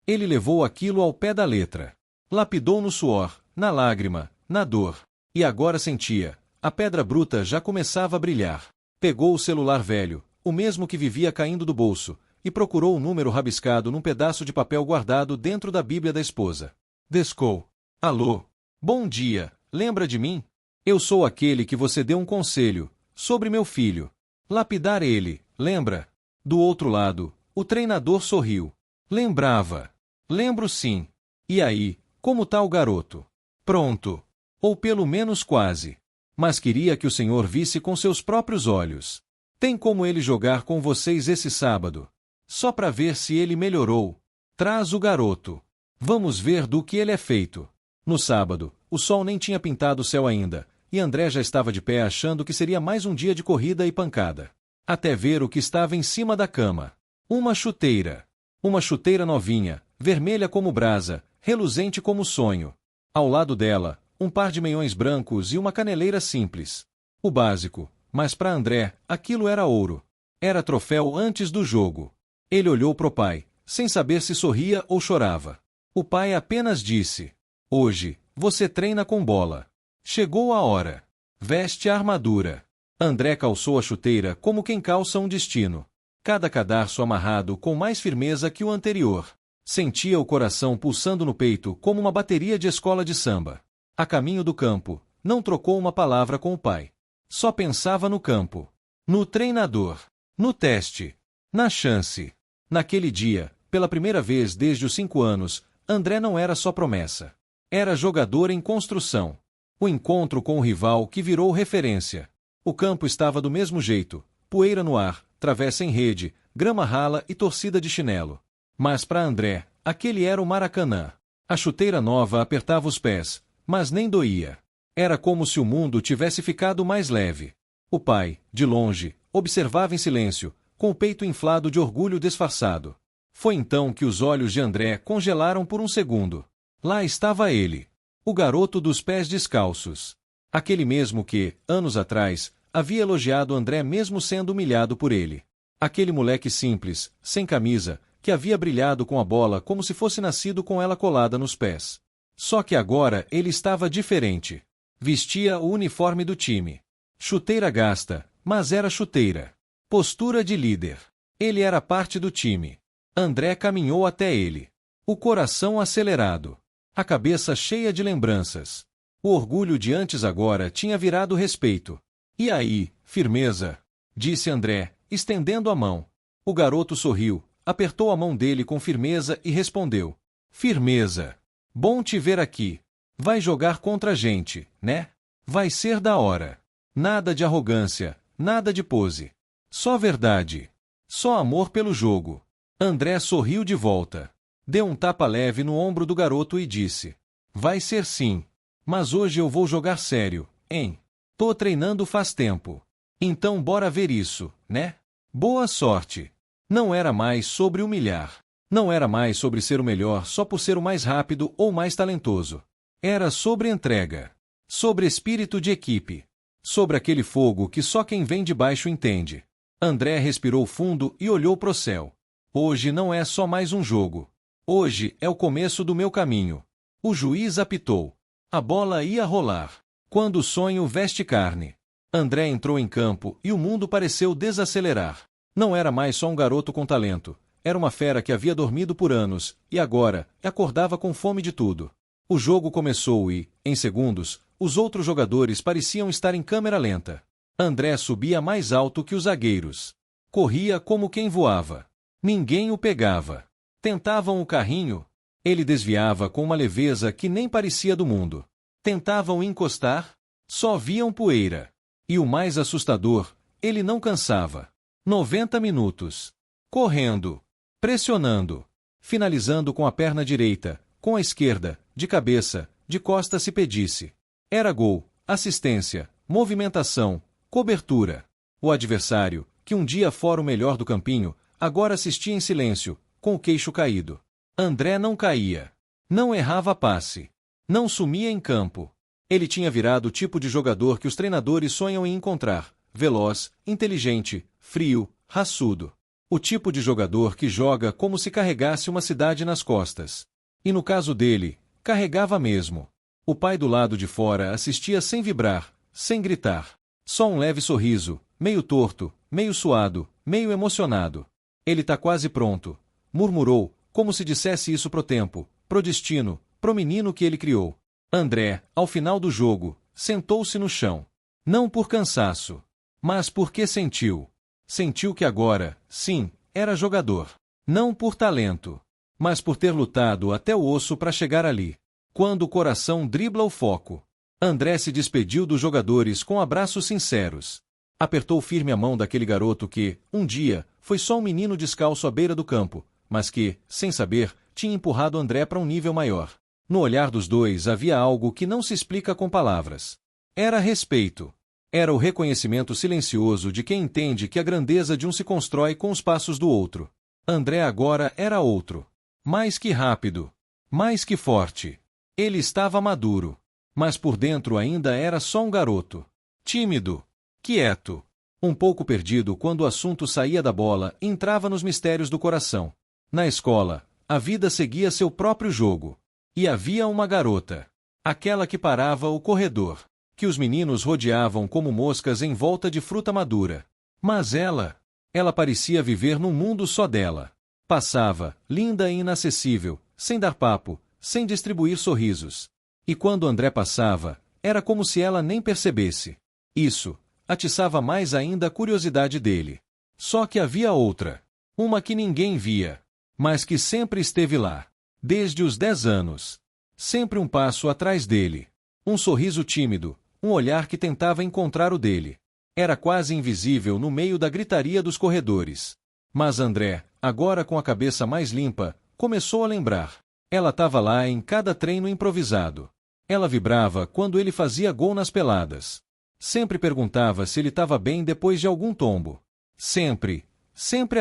Ele levou aquilo ao pé da letra. Lapidou no suor, na lágrima, na dor. E agora sentia. A pedra bruta já começava a brilhar. Pegou o celular velho, o mesmo que vivia caindo do bolso, e procurou o número rabiscado num pedaço de papel guardado dentro da Bíblia da esposa. Descou. Alô? Bom dia, lembra de mim? Eu sou aquele que você deu um conselho, sobre meu filho. Lapidar ele, lembra? Do outro lado, o treinador sorriu. Lembrava. Lembro sim. E aí, como tá o garoto? Pronto. Ou pelo menos quase. Mas queria que o senhor visse com seus próprios olhos. Tem como ele jogar com vocês esse sábado? Só para ver se ele melhorou. Traz o garoto. Vamos ver do que ele é feito. No sábado, o sol nem tinha pintado o céu ainda, e André já estava de pé achando que seria mais um dia de corrida e pancada. Até ver o que estava em cima da cama. Uma chuteira. Uma chuteira novinha, vermelha como brasa, reluzente como sonho. Ao lado dela, um par de meiões brancos e uma caneleira simples. O básico, mas para André, aquilo era ouro. Era troféu antes do jogo. Ele olhou pro pai, sem saber se sorria ou chorava. O pai apenas disse: hoje, você treina com bola. Chegou a hora. Veste a armadura. André calçou a chuteira como quem calça um destino. Cada cadarço amarrado com mais firmeza que o anterior. Sentia o coração pulsando no peito como uma bateria de escola de samba. A caminho do campo, não trocou uma palavra com o pai. Só pensava no campo. No treinador. No teste. Na chance. Naquele dia, pela primeira vez desde os 5 anos, André não era só promessa. Era jogador em construção. O encontro com o rival que virou referência. O campo estava do mesmo jeito. Poeira no ar, travessa em rede, grama rala e torcida de chinelo. Mas para André, aquele era o Maracanã. A chuteira nova apertava os pés, mas nem doía. Era como se o mundo tivesse ficado mais leve. O pai, de longe, observava em silêncio, com o peito inflado de orgulho disfarçado. Foi então que os olhos de André congelaram por um segundo. Lá estava ele, o garoto dos pés descalços. Aquele mesmo que, anos atrás, havia elogiado André mesmo sendo humilhado por ele. Aquele moleque simples, sem camisa, que havia brilhado com a bola como se fosse nascido com ela colada nos pés. Só que agora ele estava diferente. Vestia o uniforme do time. Chuteira gasta, mas era chuteira. Postura de líder. Ele era parte do time. André caminhou até ele. O coração acelerado. A cabeça cheia de lembranças. O orgulho de antes agora tinha virado respeito. E aí, firmeza? Disse André, estendendo a mão. O garoto sorriu, apertou a mão dele com firmeza e respondeu: firmeza. Bom te ver aqui. Vai jogar contra a gente, né? Vai ser da hora. Nada de arrogância, nada de pose. Só verdade. Só amor pelo jogo. André sorriu de volta. Deu um tapa leve no ombro do garoto e disse: vai ser sim. Mas hoje eu vou jogar sério, hein? Tô treinando faz tempo. Então bora ver isso, né? Boa sorte. Não era mais sobre humilhar. Não era mais sobre ser o melhor só por ser o mais rápido ou mais talentoso. Era sobre entrega. Sobre espírito de equipe. Sobre aquele fogo que só quem vem de baixo entende. André respirou fundo e olhou pro céu. Hoje não é só mais um jogo. Hoje é o começo do meu caminho. O juiz apitou. A bola ia rolar. Quando o sonho veste carne. André entrou em campo e o mundo pareceu desacelerar. Não era mais só um garoto com talento. Era uma fera que havia dormido por anos, e agora, acordava com fome de tudo. O jogo começou e, em segundos, os outros jogadores pareciam estar em câmera lenta. André subia mais alto que os zagueiros. Corria como quem voava. Ninguém o pegava. Tentavam o carrinho. Ele desviava com uma leveza que nem parecia do mundo. Tentavam encostar. Só viam poeira. E o mais assustador, ele não cansava. 90 minutos. Correndo. Pressionando. Finalizando com a perna direita, com a esquerda, de cabeça, de costas se pedisse. Era gol, assistência, movimentação, cobertura. O adversário, que um dia fora o melhor do campinho, agora assistia em silêncio, com o queixo caído. André não caía. Não errava passe. Não sumia em campo. Ele tinha virado o tipo de jogador que os treinadores sonham em encontrar: veloz, inteligente, frio, raçudo. O tipo de jogador que joga como se carregasse uma cidade nas costas. E no caso dele, carregava mesmo. O pai do lado de fora assistia sem vibrar, sem gritar. Só um leve sorriso, meio torto, meio suado, meio emocionado. Ele tá quase pronto, murmurou, como se dissesse isso pro tempo, pro destino, pro menino que ele criou. André, ao final do jogo, sentou-se no chão. Não por cansaço, mas porque sentiu. Sentiu que agora, sim, era jogador. Não por talento, mas por ter lutado até o osso para chegar ali. Quando o coração dribla o foco. André se despediu dos jogadores com abraços sinceros. Apertou firme a mão daquele garoto que, um dia, foi só um menino descalço à beira do campo, mas que, sem saber, tinha empurrado André para um nível maior. No olhar dos dois havia algo que não se explica com palavras. Era respeito. Era o reconhecimento silencioso de quem entende que a grandeza de um se constrói com os passos do outro. André agora era outro. Mais que rápido. Mais que forte. Ele estava maduro. Mas por dentro ainda era só um garoto. Tímido. Quieto. Um pouco perdido quando o assunto saía da bola e entrava nos mistérios do coração. Na escola, a vida seguia seu próprio jogo. E havia uma garota. Aquela que parava o corredor. Que os meninos rodeavam como moscas em volta de fruta madura. Mas ela parecia viver num mundo só dela. Passava, linda e inacessível, sem dar papo, sem distribuir sorrisos. E quando André passava, era como se ela nem percebesse. Isso atiçava mais ainda a curiosidade dele. Só que havia outra. Uma que ninguém via, mas que sempre esteve lá. Desde os 10 anos. Sempre um passo atrás dele. Um sorriso tímido, um olhar que tentava encontrar o dele. Era quase invisível no meio da gritaria dos corredores. Mas André, agora com a cabeça mais limpa, começou a lembrar. Ela estava lá em cada treino improvisado. Ela vibrava quando ele fazia gol nas peladas. Sempre perguntava se ele estava bem depois de algum tombo. Sempre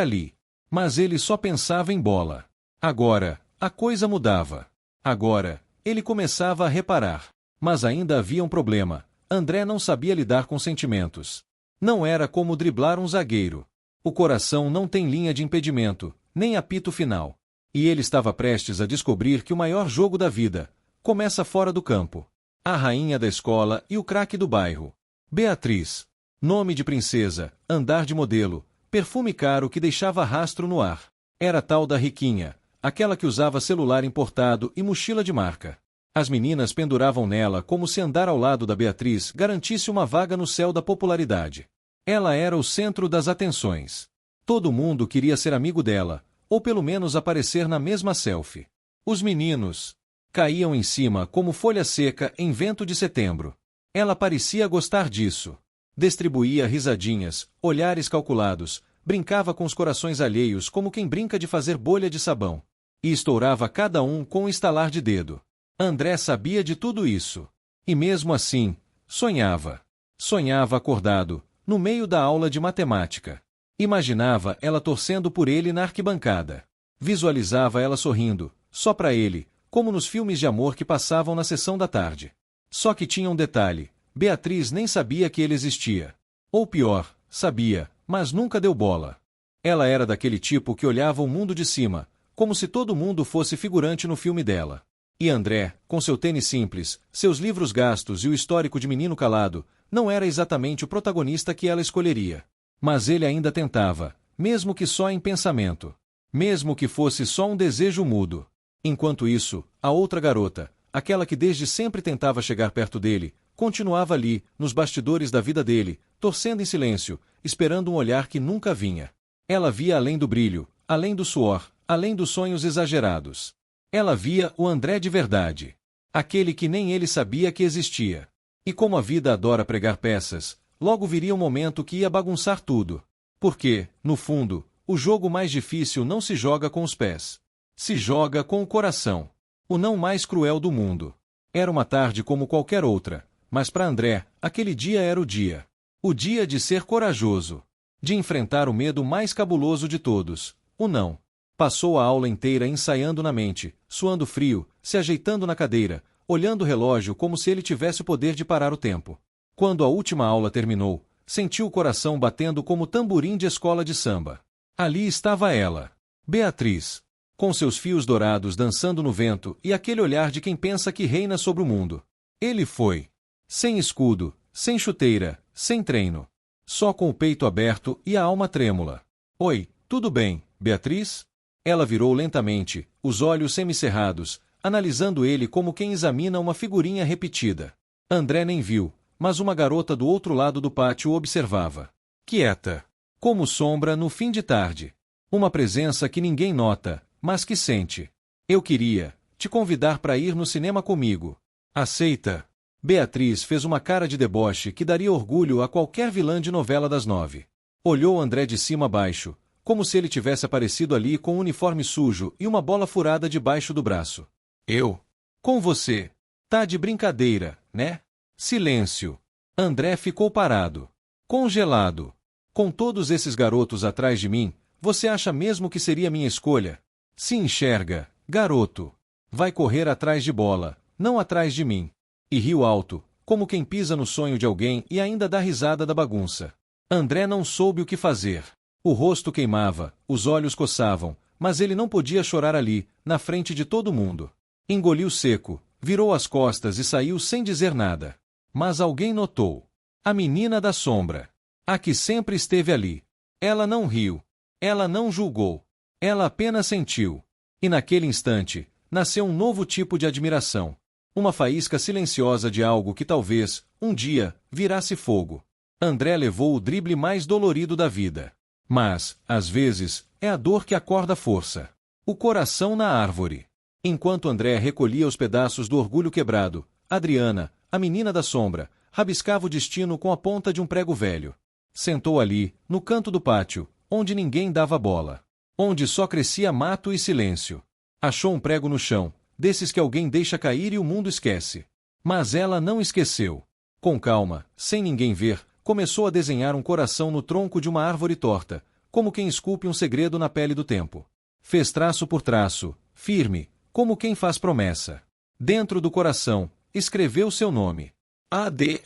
ali. Mas ele só pensava em bola. Agora, a coisa mudava. Agora, ele começava a reparar. Mas ainda havia um problema. André não sabia lidar com sentimentos. Não era como driblar um zagueiro. O coração não tem linha de impedimento, nem apito final. E ele estava prestes a descobrir que o maior jogo da vida começa fora do campo. A rainha da escola e o craque do bairro. Beatriz. Nome de princesa, andar de modelo, perfume caro que deixava rastro no ar. Era tal da riquinha, aquela que usava celular importado e mochila de marca. As meninas penduravam nela como se andar ao lado da Beatriz garantisse uma vaga no céu da popularidade. Ela era o centro das atenções. Todo mundo queria ser amigo dela, ou pelo menos aparecer na mesma selfie. Os meninos caíam em cima como folha seca em vento de setembro. Ela parecia gostar disso. Distribuía risadinhas, olhares calculados, brincava com os corações alheios como quem brinca de fazer bolha de sabão. E estourava cada um com um estalar de dedo. André sabia de tudo isso. E mesmo assim, sonhava. Sonhava acordado, no meio da aula de matemática. Imaginava ela torcendo por ele na arquibancada. Visualizava ela sorrindo, só para ele, como nos filmes de amor que passavam na sessão da tarde. Só que tinha um detalhe: Beatriz nem sabia que ele existia. Ou pior, sabia, mas nunca deu bola. Ela era daquele tipo que olhava o mundo de cima, como se todo mundo fosse figurante no filme dela. E André, com seu tênis simples, seus livros gastos e o histórico de menino calado, Não era exatamente o protagonista que ela escolheria. Mas ele ainda tentava, mesmo que só em pensamento. Mesmo que fosse só um desejo mudo. Enquanto isso, a outra garota, aquela que desde sempre tentava chegar perto dele, continuava ali, nos bastidores da vida dele, torcendo em silêncio, esperando um olhar que nunca vinha. Ela via além do brilho, além do suor, além dos sonhos exagerados. Ela via o André de verdade. Aquele que nem ele sabia que existia. E como a vida adora pregar peças, logo viria um momento que ia bagunçar tudo. Porque, no fundo, o jogo mais difícil não se joga com os pés. Se joga com o coração. O não mais cruel do mundo. Era uma tarde como qualquer outra, mas para André, aquele dia era o dia. O dia de ser corajoso. De enfrentar o medo mais cabuloso de todos, o não. Passou a aula inteira ensaiando na mente, suando frio, se ajeitando na cadeira, olhando o relógio como se ele tivesse o poder de parar o tempo. Quando a última aula terminou, sentiu o coração batendo como tamborim de escola de samba. Ali estava ela, Beatriz, com seus fios dourados dançando no vento e aquele olhar de quem pensa que reina sobre o mundo. Ele foi. Sem escudo, sem chuteira, sem treino. Só com o peito aberto e a alma trêmula. Oi, tudo bem, Beatriz? Ela virou lentamente, os olhos semicerrados, analisando ele como quem examina uma figurinha repetida. André nem viu, mas uma garota do outro lado do pátio o observava. Quieta. Como sombra no fim de tarde. Uma presença que ninguém nota, mas que sente. Eu queria te convidar para ir no cinema comigo. Aceita? Beatriz fez uma cara de deboche que daria orgulho a qualquer vilã de novela das 9. Olhou André de cima a baixo, como se ele tivesse aparecido ali com um uniforme sujo e uma bola furada debaixo do braço. Eu? Com você? Tá de brincadeira, né? Silêncio. André ficou parado. Congelado. Com todos esses garotos atrás de mim, você acha mesmo que seria minha escolha? Se enxerga, garoto. Vai correr atrás de bola, não atrás de mim. E riu alto, como quem pisa no sonho de alguém e ainda dá risada da bagunça. André não soube o que fazer. O rosto queimava, os olhos coçavam, mas ele não podia chorar ali, na frente de todo mundo. Engoliu seco, virou as costas e saiu sem dizer nada. Mas alguém notou. A menina da sombra. A que sempre esteve ali. Ela não riu. Ela não julgou. Ela apenas sentiu. E naquele instante, nasceu um novo tipo de admiração. Uma faísca silenciosa de algo que talvez, um dia, virasse fogo. André levou o drible mais dolorido da vida. Mas, às vezes, é a dor que acorda a força. O coração na árvore. Enquanto André recolhia os pedaços do orgulho quebrado, Adriana, a menina da sombra, rabiscava o destino com a ponta de um prego velho. Sentou ali, no canto do pátio, onde ninguém dava bola. Onde só crescia mato e silêncio. Achou um prego no chão, desses que alguém deixa cair e o mundo esquece. Mas ela não esqueceu. Com calma, sem ninguém ver, começou a desenhar um coração no tronco de uma árvore torta, como quem esculpe um segredo na pele do tempo. Fez traço por traço, firme, como quem faz promessa. Dentro do coração, escreveu seu nome. Adrina.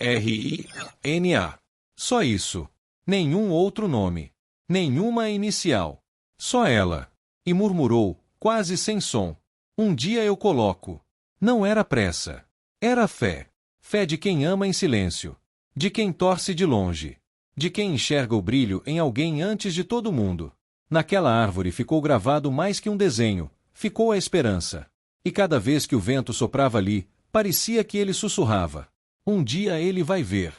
Só isso. Nenhum outro nome. Nenhuma inicial. Só ela. E murmurou, quase sem som. Um dia eu coloco. Não era pressa. Era fé. Fé de quem ama em silêncio. De quem torce de longe. De quem enxerga o brilho em alguém antes de todo mundo. Naquela árvore ficou gravado mais que um desenho, ficou a esperança. E cada vez que o vento soprava ali, parecia que ele sussurrava. Um dia ele vai ver.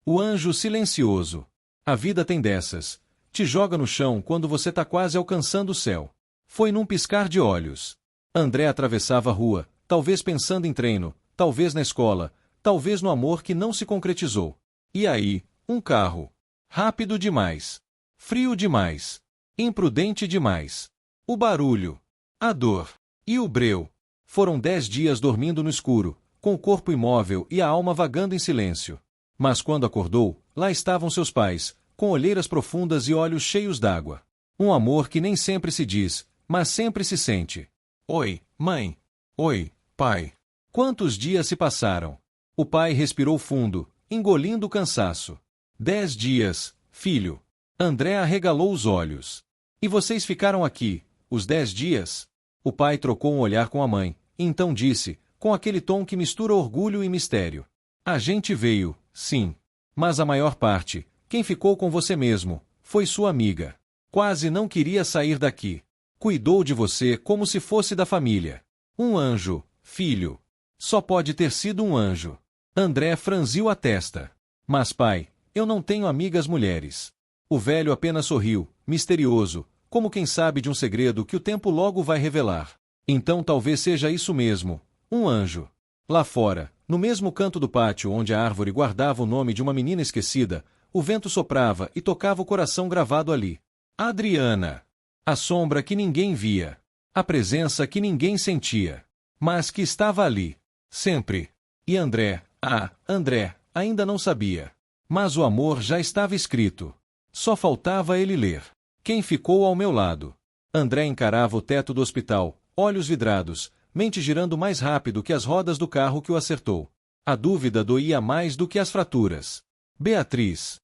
O anjo silencioso. A vida tem dessas. Te joga no chão quando você tá quase alcançando o céu. Foi num piscar de olhos. André atravessava a rua, talvez pensando em treino, talvez na escola, talvez no amor que não se concretizou. E aí, um carro. Rápido demais. Frio demais. Imprudente demais. O barulho. A dor. E o breu. Foram 10 dias dormindo no escuro, com o corpo imóvel e a alma vagando em silêncio. Mas quando acordou, lá estavam seus pais, com olheiras profundas e olhos cheios d'água. Um amor que nem sempre se diz, mas sempre se sente. Oi, mãe. Oi, pai. Quantos dias se passaram? O pai respirou fundo, engolindo o cansaço. 10 dias, filho. André arregalou os olhos. E vocês ficaram aqui, os 10 dias? O pai trocou um olhar com a mãe, e então disse, com aquele tom que mistura orgulho e mistério. A gente veio, sim. Mas a maior parte, quem ficou com você mesmo, foi sua amiga. Quase não queria sair daqui. Cuidou de você como se fosse da família. Um anjo, filho. Só pode ter sido um anjo. André franziu a testa. Mas pai, eu não tenho amigas mulheres. O velho apenas sorriu, misterioso, como quem sabe de um segredo que o tempo logo vai revelar. Então talvez seja isso mesmo, um anjo. Lá fora, no mesmo canto do pátio onde a árvore guardava o nome de uma menina esquecida, o vento soprava e tocava o coração gravado ali. Adriana. A sombra que ninguém via. A presença que ninguém sentia. Mas que estava ali. Sempre. E André, André, ainda não sabia. Mas o amor já estava escrito. Só faltava ele ler. Quem ficou ao meu lado? André encarava o teto do hospital, olhos vidrados, mente girando mais rápido que as rodas do carro que o acertou. A dúvida doía mais do que as fraturas. Beatriz.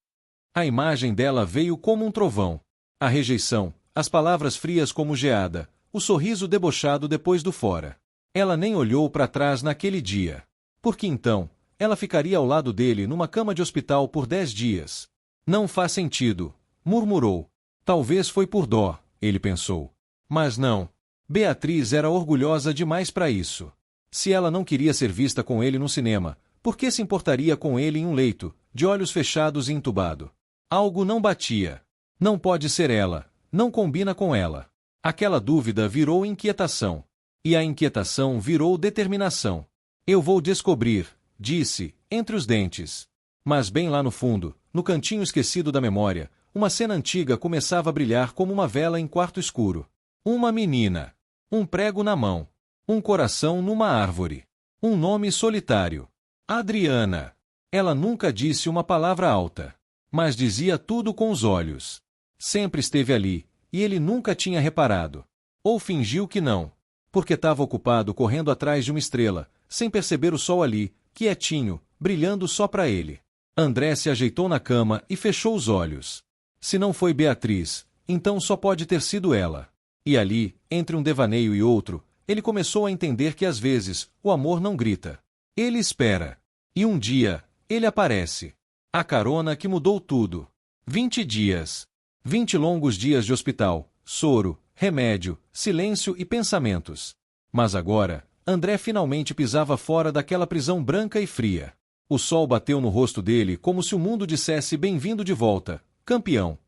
A imagem dela veio como um trovão. A rejeição, as palavras frias como geada, o sorriso debochado depois do fora. Ela nem olhou para trás naquele dia. Porque então, ela ficaria ao lado dele numa cama de hospital por 10 dias. Não faz sentido, murmurou. Talvez foi por dó, ele pensou. Mas não. Beatriz era orgulhosa demais para isso. Se ela não queria ser vista com ele no cinema, por que se importaria com ele em um leito, de olhos fechados e entubado? Algo não batia. Não pode ser ela, não combina com ela. Aquela dúvida virou inquietação. E a inquietação virou determinação. Eu vou descobrir, disse, entre os dentes. Mas bem lá no fundo, no cantinho esquecido da memória, uma cena antiga começava a brilhar como uma vela em quarto escuro. Uma menina. Um prego na mão. Um coração numa árvore. Um nome solitário. Adriana. Ela nunca disse uma palavra alta. Mas dizia tudo com os olhos. Sempre esteve ali, e ele nunca tinha reparado. Ou fingiu que não. Porque estava ocupado correndo atrás de uma estrela, sem perceber o sol ali, quietinho, brilhando só para ele. André se ajeitou na cama e fechou os olhos. Se não foi Beatriz, então só pode ter sido ela. E ali, entre um devaneio e outro, ele começou a entender que às vezes, o amor não grita. Ele espera. E um dia, ele aparece. A carona que mudou tudo. 20 dias. 20 longos dias de hospital, soro, remédio, silêncio e pensamentos. Mas agora, André finalmente pisava fora daquela prisão branca e fria. O sol bateu no rosto dele como se o mundo dissesse bem-vindo de volta, campeão.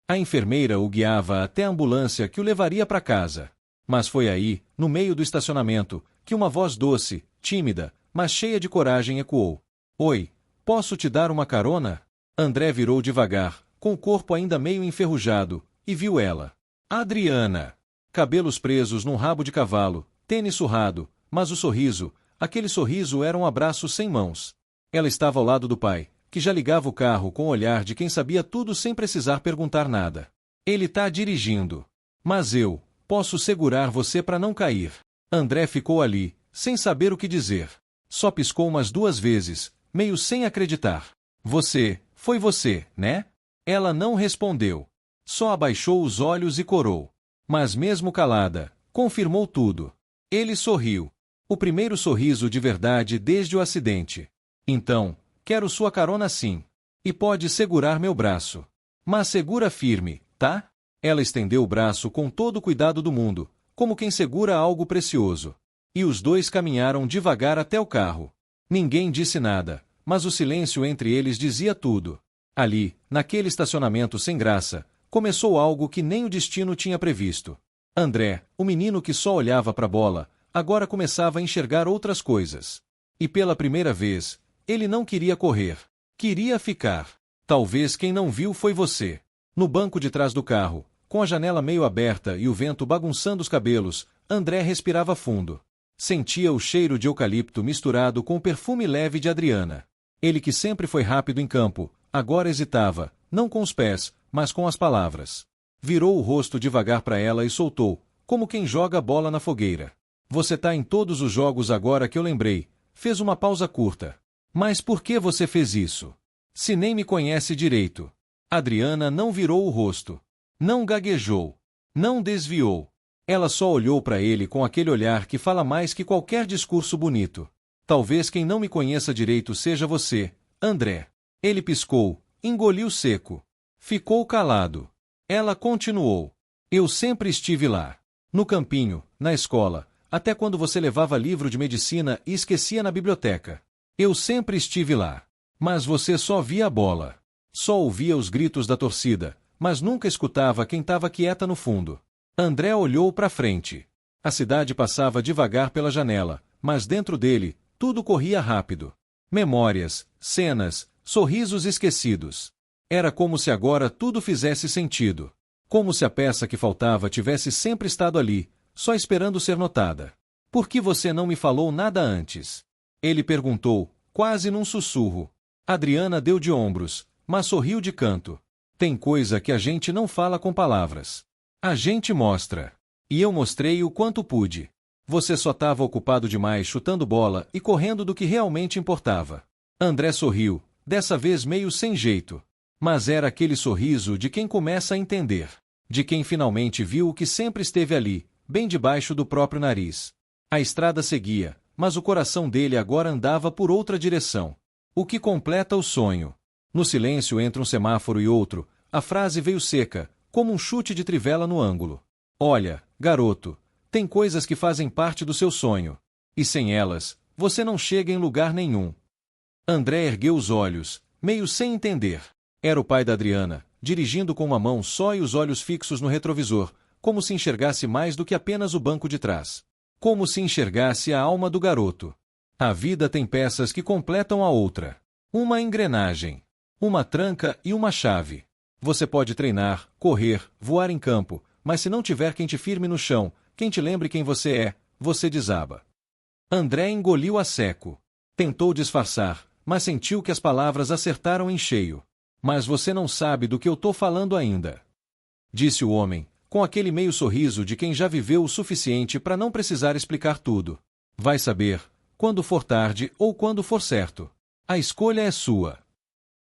A enfermeira o guiava até a ambulância que o levaria para casa. Mas foi aí, no meio do estacionamento, que uma voz doce, tímida, mas cheia de coragem ecoou. Oi, posso te dar uma carona? André virou devagar, com o corpo ainda meio enferrujado, e viu ela. Adriana. Cabelos presos num rabo de cavalo, tênis surrado, mas o sorriso, aquele sorriso era um abraço sem mãos. Ela estava ao lado do pai, que já ligava o carro com o olhar de quem sabia tudo sem precisar perguntar nada. Ele tá dirigindo. Mas eu posso segurar você para não cair. André ficou ali, sem saber o que dizer. Só piscou umas 2 vezes, meio sem acreditar. Foi você, né? Ela não respondeu. Só abaixou os olhos e corou. Mas mesmo calada, confirmou tudo. Ele sorriu. O primeiro sorriso de verdade desde o acidente. Então, quero sua carona sim. E pode segurar meu braço. Mas segura firme, tá? Ela estendeu o braço com todo o cuidado do mundo, como quem segura algo precioso. E os dois caminharam devagar até o carro. Ninguém disse nada, mas o silêncio entre eles dizia tudo. Ali, naquele estacionamento sem graça, começou algo que nem o destino tinha previsto. André, o menino que só olhava para a bola, agora começava a enxergar outras coisas. E pela primeira vez, ele não queria correr. Queria ficar. Talvez quem não viu foi você. No banco de trás do carro, com a janela meio aberta e o vento bagunçando os cabelos, André respirava fundo. Sentia o cheiro de eucalipto misturado com o perfume leve de Adriana. Ele que sempre foi rápido em campo, agora hesitava, não com os pés, mas com as palavras. Virou o rosto devagar para ela e soltou, como quem joga a bola na fogueira. Você tá em todos os jogos agora que eu lembrei. Fez uma pausa curta. Mas por que você fez isso? Se nem me conhece direito. Adriana não virou o rosto. Não gaguejou. Não desviou. Ela só olhou para ele com aquele olhar que fala mais que qualquer discurso bonito. Talvez quem não me conheça direito seja você, André. Ele piscou, engoliu seco. Ficou calado. Ela continuou. Eu sempre estive lá. No campinho, na escola, até quando você levava livro de medicina e esquecia na biblioteca. Eu sempre estive lá. Mas você só via a bola. Só ouvia os gritos da torcida, mas nunca escutava quem estava quieta no fundo. André olhou para frente. A cidade passava devagar pela janela, mas dentro dele, tudo corria rápido. Memórias, cenas, sorrisos esquecidos. Era como se agora tudo fizesse sentido. Como se a peça que faltava tivesse sempre estado ali, só esperando ser notada. Por que você não me falou nada antes? Ele perguntou, quase num sussurro. Adriana deu de ombros, mas sorriu de canto. Tem coisa que a gente não fala com palavras. A gente mostra. E eu mostrei o quanto pude. Você só estava ocupado demais chutando bola e correndo do que realmente importava. André sorriu, dessa vez meio sem jeito. Mas era aquele sorriso de quem começa a entender. De quem finalmente viu o que sempre esteve ali, bem debaixo do próprio nariz. A estrada seguia, mas o coração dele agora andava por outra direção. O que completa o sonho. No silêncio entre um semáforo e outro, a frase veio seca, como um chute de trivela no ângulo. Olha, garoto, tem coisas que fazem parte do seu sonho. E sem elas, você não chega em lugar nenhum. André ergueu os olhos, meio sem entender. Era o pai da Adriana, dirigindo com uma mão só e os olhos fixos no retrovisor, como se enxergasse mais do que apenas o banco de trás. Como se enxergasse a alma do garoto. A vida tem peças que completam a outra. Uma engrenagem. Uma tranca e uma chave. Você pode treinar, correr, voar em campo, mas se não tiver quem te firme no chão, quem te lembre quem você é, você desaba. André engoliu a seco. Tentou disfarçar, mas sentiu que as palavras acertaram em cheio. Mas você não sabe do que eu tô falando ainda. Disse o homem, com aquele meio sorriso de quem já viveu o suficiente para não precisar explicar tudo. Vai saber, quando for tarde ou quando for certo. A escolha é sua.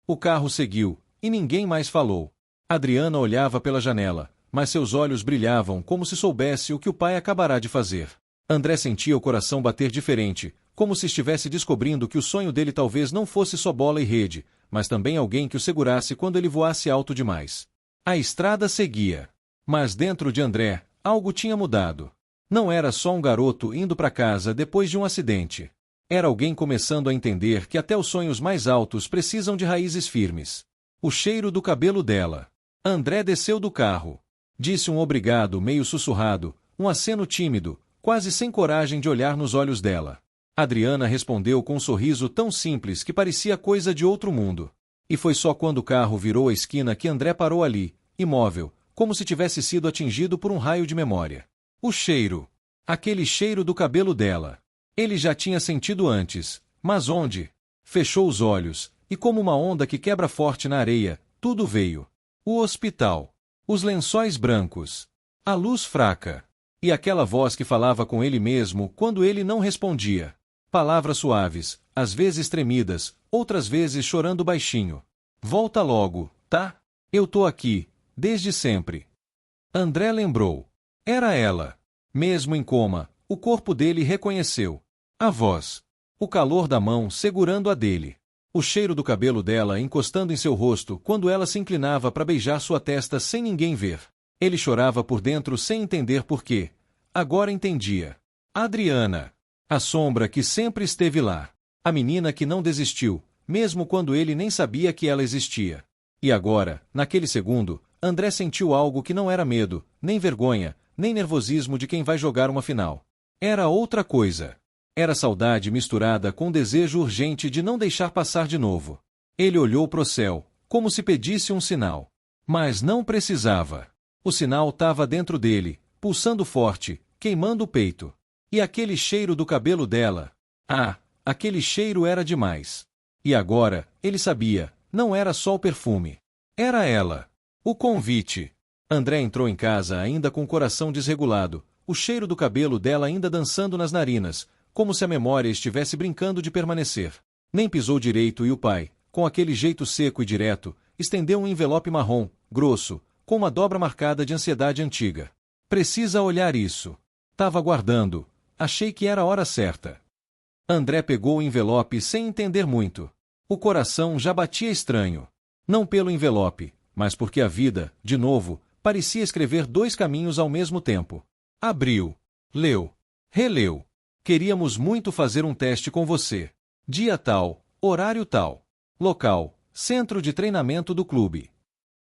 O carro seguiu, e ninguém mais falou. Adriana olhava pela janela, mas seus olhos brilhavam como se soubesse o que o pai acabará de fazer. André sentia o coração bater diferente, como se estivesse descobrindo que o sonho dele talvez não fosse só bola e rede, mas também alguém que o segurasse quando ele voasse alto demais. A estrada seguia. Mas dentro de André, algo tinha mudado. Não era só um garoto indo para casa depois de um acidente. Era alguém começando a entender que até os sonhos mais altos precisam de raízes firmes. O cheiro do cabelo dela. André desceu do carro. Disse um obrigado meio sussurrado, um aceno tímido, quase sem coragem de olhar nos olhos dela. Adriana respondeu com um sorriso tão simples que parecia coisa de outro mundo. E foi só quando o carro virou a esquina que André parou ali, imóvel, como se tivesse sido atingido por um raio de memória. O cheiro. Aquele cheiro do cabelo dela. Ele já tinha sentido antes, mas onde? Fechou os olhos, e como uma onda que quebra forte na areia, tudo veio. O hospital. Os lençóis brancos. A luz fraca. E aquela voz que falava com ele mesmo quando ele não respondia. Palavras suaves, às vezes tremidas, outras vezes chorando baixinho. Volta logo, tá? Eu tô aqui, desde sempre. André lembrou. Era ela. Mesmo em coma, o corpo dele reconheceu. A voz. O calor da mão segurando a dele. O cheiro do cabelo dela encostando em seu rosto quando ela se inclinava para beijar sua testa sem ninguém ver. Ele chorava por dentro sem entender por quê. Agora entendia. Adriana. A sombra que sempre esteve lá. A menina que não desistiu, mesmo quando ele nem sabia que ela existia. E agora, naquele segundo, André sentiu algo que não era medo, nem vergonha, nem nervosismo de quem vai jogar uma final. Era outra coisa. Era saudade misturada com desejo urgente de não deixar passar de novo. Ele olhou pro céu, como se pedisse um sinal. Mas não precisava. O sinal estava dentro dele, pulsando forte, queimando o peito. E aquele cheiro do cabelo dela. Ah, aquele cheiro era demais. E agora, ele sabia, não era só o perfume. Era ela. O convite. André entrou em casa ainda com o coração desregulado, o cheiro do cabelo dela ainda dançando nas narinas, como se a memória estivesse brincando de permanecer. Nem pisou direito e o pai, com aquele jeito seco e direto, estendeu um envelope marrom, grosso, com uma dobra marcada de ansiedade antiga. Precisa olhar isso. Tava aguardando. Achei que era a hora certa. André pegou o envelope sem entender muito. O coração já batia estranho. Não pelo envelope, mas porque a vida, de novo, parecia escrever dois caminhos ao mesmo tempo. Abriu. Leu. Releu. Queríamos muito fazer um teste com você. Dia tal, horário tal. Local, centro de treinamento do clube.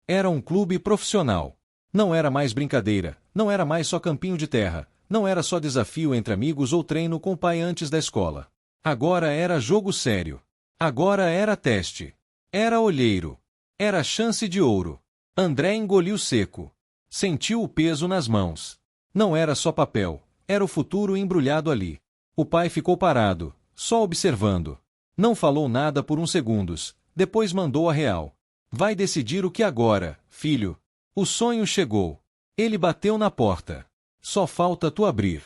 Era um clube profissional. Não era mais brincadeira, não era mais só campinho de terra, não era só desafio entre amigos ou treino com o pai antes da escola. Agora era jogo sério. Agora era teste. Era olheiro. Era chance de ouro. André engoliu seco. Sentiu o peso nas mãos. Não era só papel, era o futuro embrulhado ali. O pai ficou parado, só observando. Não falou nada por uns segundos, depois mandou a real. Vai decidir o que agora, filho? O sonho chegou. Ele bateu na porta. Só falta tu abrir.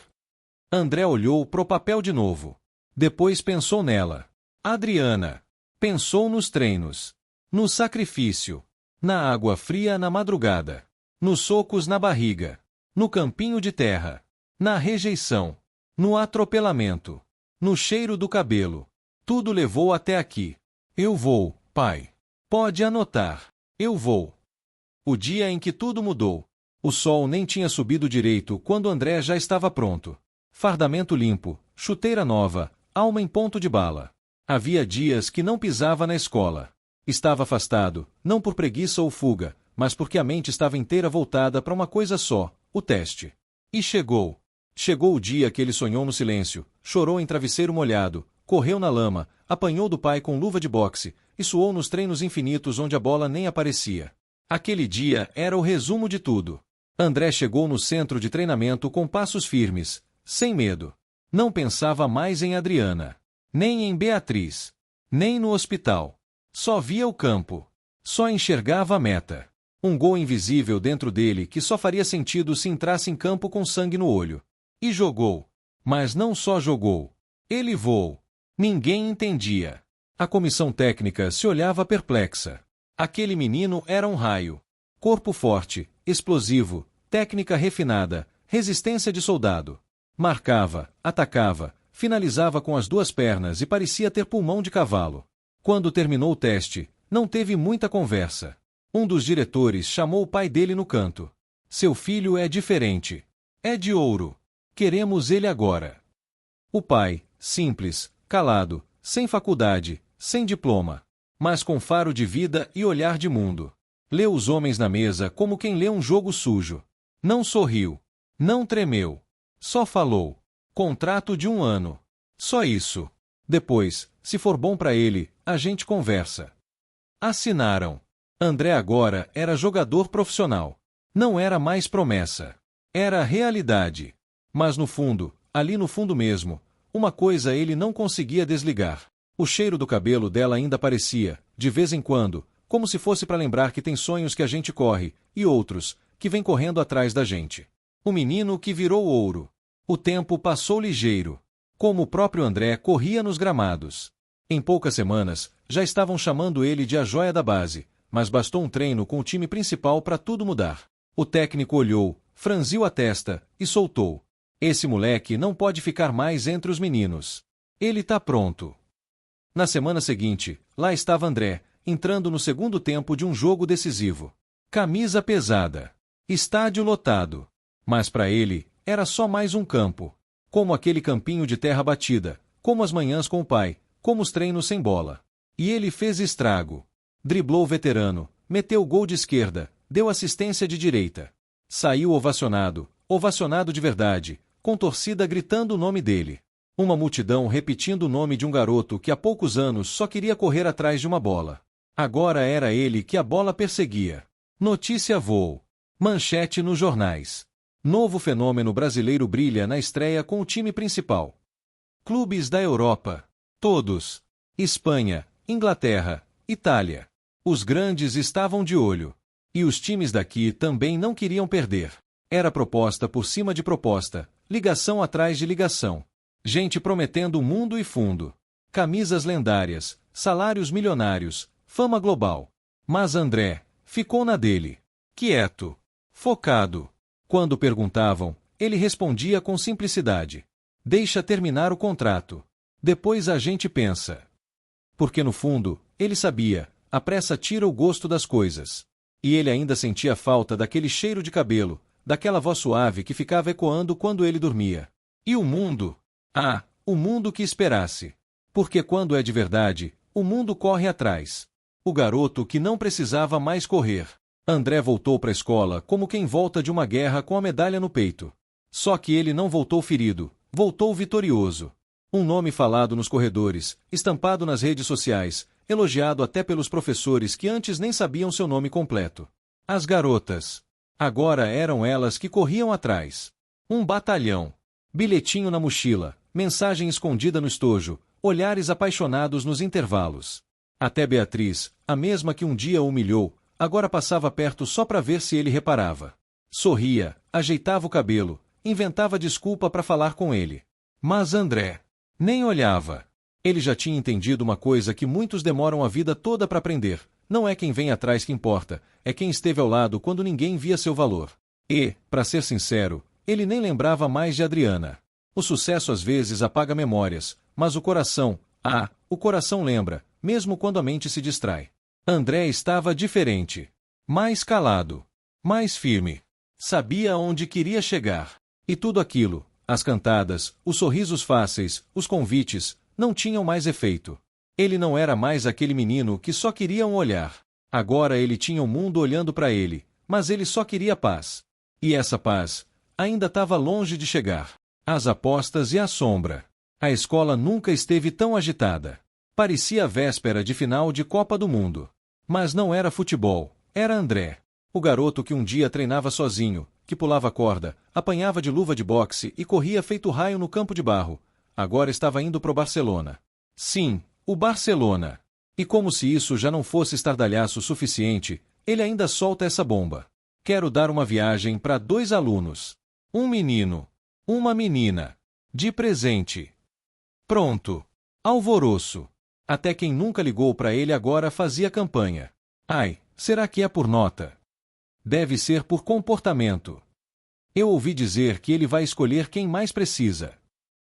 André olhou pro papel de novo. Depois pensou nela. Adriana. Pensou nos treinos. No sacrifício. Na água fria na madrugada. Nos socos na barriga. No campinho de terra. Na rejeição. No atropelamento. No cheiro do cabelo. Tudo levou até aqui. Eu vou, pai. Pode anotar. Eu vou. O dia em que tudo mudou. O sol nem tinha subido direito quando André já estava pronto. Fardamento limpo, chuteira nova, alma em ponto de bala. Havia dias que não pisava na escola. Estava afastado, não por preguiça ou fuga, mas porque a mente estava inteira voltada para uma coisa só, o teste. E chegou. Chegou o dia que ele sonhou no silêncio, chorou em travesseiro molhado, correu na lama, apanhou do pai com luva de boxe, e suou nos treinos infinitos onde a bola nem aparecia. Aquele dia era o resumo de tudo. André chegou no centro de treinamento com passos firmes, sem medo. Não pensava mais em Adriana, nem em Beatriz, nem no hospital. Só via o campo. Só enxergava a meta. Um gol invisível dentro dele que só faria sentido se entrasse em campo com sangue no olho. E jogou. Mas não só jogou. Ele voou. Ninguém entendia. A comissão técnica se olhava perplexa. Aquele menino era um raio. Corpo forte, explosivo, técnica refinada, resistência de soldado. Marcava, atacava, finalizava com as duas pernas e parecia ter pulmão de cavalo. Quando terminou o teste, não teve muita conversa. Um dos diretores chamou o pai dele no canto. Seu filho é diferente. É de ouro. Queremos ele agora. O pai, simples, calado, sem faculdade, sem diploma, mas com faro de vida e olhar de mundo. Leu os homens na mesa como quem lê um jogo sujo. Não sorriu. Não tremeu. Só falou. Contrato de 1 ano. Só isso. Depois, se for bom para ele, a gente conversa. Assinaram. André agora era jogador profissional. Não era mais promessa. Era realidade. Mas no fundo, ali no fundo mesmo, uma coisa ele não conseguia desligar. O cheiro do cabelo dela ainda aparecia, de vez em quando, como se fosse para lembrar que tem sonhos que a gente corre, e outros, que vêm correndo atrás da gente. O menino que virou ouro. O tempo passou ligeiro. Como o próprio André corria nos gramados. Em poucas semanas, já estavam chamando ele de a joia da base, mas bastou um treino com o time principal para tudo mudar. O técnico olhou, franziu a testa e soltou. Esse moleque não pode ficar mais entre os meninos. Ele tá pronto. Na semana seguinte, lá estava André, entrando no segundo tempo de um jogo decisivo. Camisa pesada. Estádio lotado. Mas para ele, era só mais um campo. Como aquele campinho de terra batida, como as manhãs com o pai, como os treinos sem bola. E ele fez estrago. Driblou o veterano, meteu gol de esquerda, deu assistência de direita. Saiu ovacionado, ovacionado de verdade, com torcida gritando o nome dele. Uma multidão repetindo o nome de um garoto que há poucos anos só queria correr atrás de uma bola. Agora era ele que a bola perseguia. Notícia voo. Manchete nos jornais. Novo fenômeno brasileiro brilha na estreia com o time principal. Clubes da Europa. Todos. Espanha, Inglaterra, Itália. Os grandes estavam de olho. E os times daqui também não queriam perder. Era proposta por cima de proposta, ligação atrás de ligação. Gente prometendo mundo e fundo. Camisas lendárias, salários milionários, fama global. Mas André ficou na dele. Quieto. Focado. Quando perguntavam, ele respondia com simplicidade. Deixa terminar o contrato. Depois a gente pensa. Porque no fundo, ele sabia, a pressa tira o gosto das coisas. E ele ainda sentia falta daquele cheiro de cabelo, daquela voz suave que ficava ecoando quando ele dormia. E o mundo? Ah, o mundo que esperasse. Porque quando é de verdade, o mundo corre atrás. O garoto que não precisava mais correr. André voltou para a escola como quem volta de uma guerra com a medalha no peito. Só que ele não voltou ferido, voltou vitorioso. Um nome falado nos corredores, estampado nas redes sociais, elogiado até pelos professores que antes nem sabiam seu nome completo. As garotas. Agora eram elas que corriam atrás. Um batalhão. Bilhetinho na mochila, mensagem escondida no estojo, olhares apaixonados nos intervalos. Até Beatriz, a mesma que um dia o humilhou, agora passava perto só para ver se ele reparava. Sorria, ajeitava o cabelo, inventava desculpa para falar com ele. Mas André nem olhava. Ele já tinha entendido uma coisa que muitos demoram a vida toda para aprender: não é quem vem atrás que importa, é quem esteve ao lado quando ninguém via seu valor. E, para ser sincero, ele nem lembrava mais de Adriana. O sucesso às vezes apaga memórias, mas o coração lembra, mesmo quando a mente se distrai. André estava diferente. Mais calado. Mais firme. Sabia onde queria chegar. E tudo aquilo, as cantadas, os sorrisos fáceis, os convites, não tinham mais efeito. Ele não era mais aquele menino que só queria um olhar. Agora ele tinha o mundo olhando para ele, mas ele só queria paz. E essa paz ainda estava longe de chegar. As apostas e a sombra. A escola nunca esteve tão agitada. Parecia a véspera de final de Copa do Mundo. Mas não era futebol, era André. O garoto que um dia treinava sozinho, que pulava corda, apanhava de luva de boxe e corria feito raio no campo de barro. Agora estava indo pro Barcelona. Sim, o Barcelona. E como se isso já não fosse estardalhaço suficiente, ele ainda solta essa bomba. Quero dar uma viagem para 2 alunos. Um menino. Uma menina. De presente. Pronto. Alvoroço. Até quem nunca ligou para ele agora fazia campanha. Ai, será que é por nota? Deve ser por comportamento. Eu ouvi dizer que ele vai escolher quem mais precisa.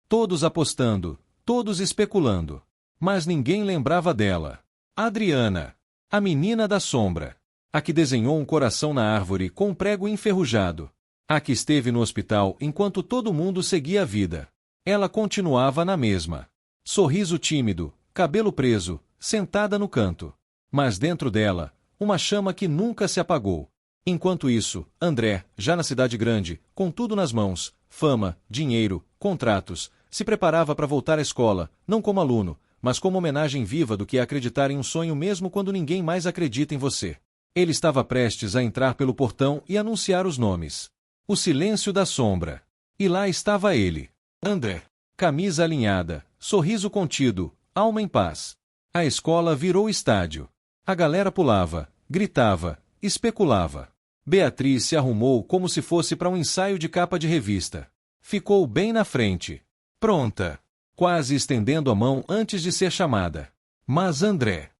Todos apostando, todos especulando. Mas ninguém lembrava dela. Adriana. A menina da sombra. A que desenhou um coração na árvore com um prego enferrujado. A que esteve no hospital enquanto todo mundo seguia a vida. Ela continuava na mesma. Sorriso tímido, cabelo preso, sentada no canto. Mas dentro dela, uma chama que nunca se apagou. Enquanto isso, André, já na cidade grande, com tudo nas mãos, fama, dinheiro, contratos, se preparava para voltar à escola, não como aluno, mas como homenagem viva do que é acreditar em um sonho mesmo quando ninguém mais acredita em você. Ele estava prestes a entrar pelo portão e anunciar os nomes. O silêncio da sombra. E lá estava ele. André. Camisa alinhada, sorriso contido, alma em paz. A escola virou estádio. A galera pulava, gritava, especulava. Beatriz se arrumou como se fosse para um ensaio de capa de revista. Ficou bem na frente. Pronta. Quase estendendo a mão antes de ser chamada. Mas André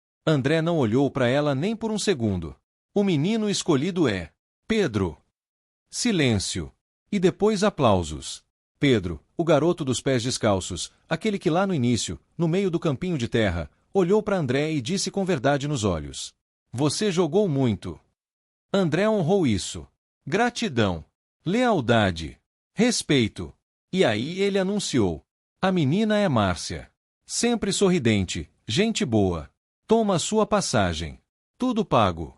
não olhou para ela nem por um segundo. O menino escolhido é Pedro. Silêncio. E depois aplausos. Pedro, o garoto dos pés descalços, aquele que lá no início, no meio do campinho de terra, olhou para André e disse com verdade nos olhos: "Você jogou muito." André honrou isso. Gratidão. Lealdade. Respeito. E aí ele anunciou: "A menina é Márcia. Sempre sorridente, gente boa. Toma sua passagem. Tudo pago."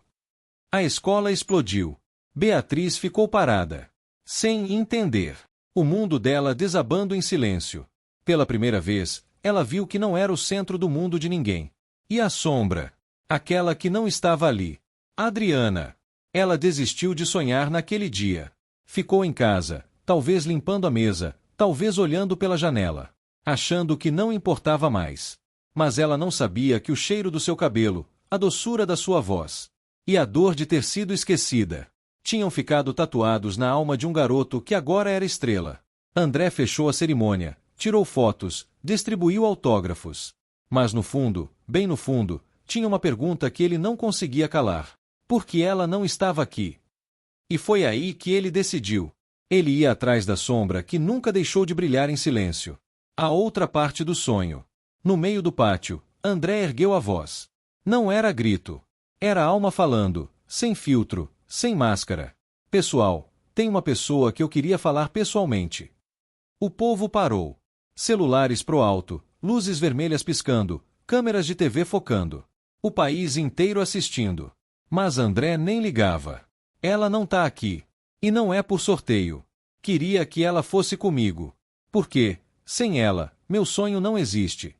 A escola explodiu. Beatriz ficou parada. Sem entender. O mundo dela desabando em silêncio. Pela primeira vez, ela viu que não era o centro do mundo de ninguém. E a sombra? Aquela que não estava ali. Adriana. Ela desistiu de sonhar naquele dia. Ficou em casa, talvez limpando a mesa, talvez olhando pela janela, achando que não importava mais. Mas ela não sabia que o cheiro do seu cabelo, a doçura da sua voz e a dor de ter sido esquecida tinham ficado tatuados na alma de um garoto que agora era estrela. André fechou a cerimônia, tirou fotos, distribuiu autógrafos. Mas no fundo, bem no fundo, tinha uma pergunta que ele não conseguia calar. Por que ela não estava aqui? E foi aí que ele decidiu. Ele ia atrás da sombra que nunca deixou de brilhar em silêncio. A outra parte do sonho. No meio do pátio, André ergueu a voz. Não era grito. Era a alma falando, sem filtro, sem máscara. Pessoal, tem uma pessoa que eu queria falar pessoalmente. O povo parou. Celulares pro alto, luzes vermelhas piscando, câmeras de TV focando. O país inteiro assistindo. Mas André nem ligava. Ela não tá aqui. E não é por sorteio. Queria que ela fosse comigo. Porque, sem ela, meu sonho não existe.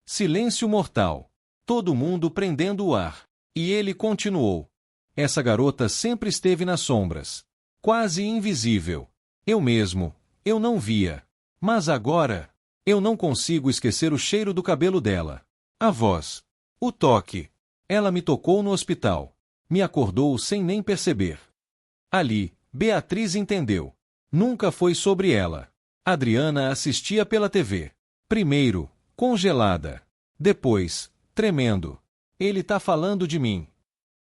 Silêncio mortal. Todo mundo prendendo o ar. E ele continuou. Essa garota sempre esteve nas sombras. Quase invisível. Eu não via. Mas agora, eu não consigo esquecer o cheiro do cabelo dela. A voz. O toque. Ela me tocou no hospital. Me acordou sem nem perceber. Ali, Beatriz entendeu. Nunca foi sobre ela. Adriana assistia pela TV. Primeiro, congelada. Depois, tremendo. Ele tá falando de mim.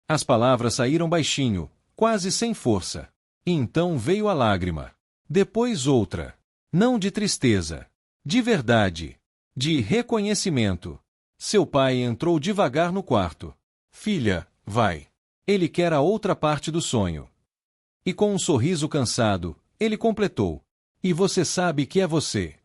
As palavras saíram baixinho, quase sem força. E então veio a lágrima. Depois outra. Não de tristeza. De verdade. De reconhecimento. Seu pai entrou devagar no quarto. Filha, vai. Ele quer a outra parte do sonho. E com um sorriso cansado, ele completou. E você sabe que é você.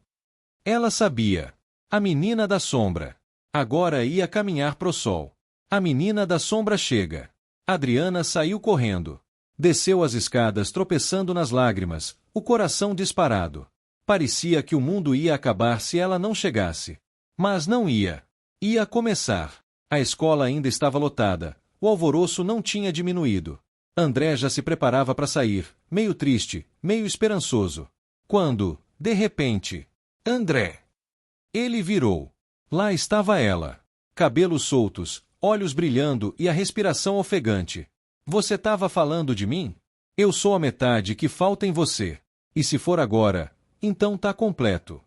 Ela sabia. A menina da sombra. Agora ia caminhar pro sol. A menina da sombra chega. Adriana saiu correndo. Desceu as escadas tropeçando nas lágrimas, o coração disparado. Parecia que o mundo ia acabar se ela não chegasse. Mas não ia. Ia começar. A escola ainda estava lotada. O alvoroço não tinha diminuído. André já se preparava para sair, meio triste, meio esperançoso. Quando, de repente, André! Ele virou. Lá estava ela. Cabelos soltos, olhos brilhando e a respiração ofegante. Você estava falando de mim? Eu sou a metade que falta em você. E se for agora, então tá completo.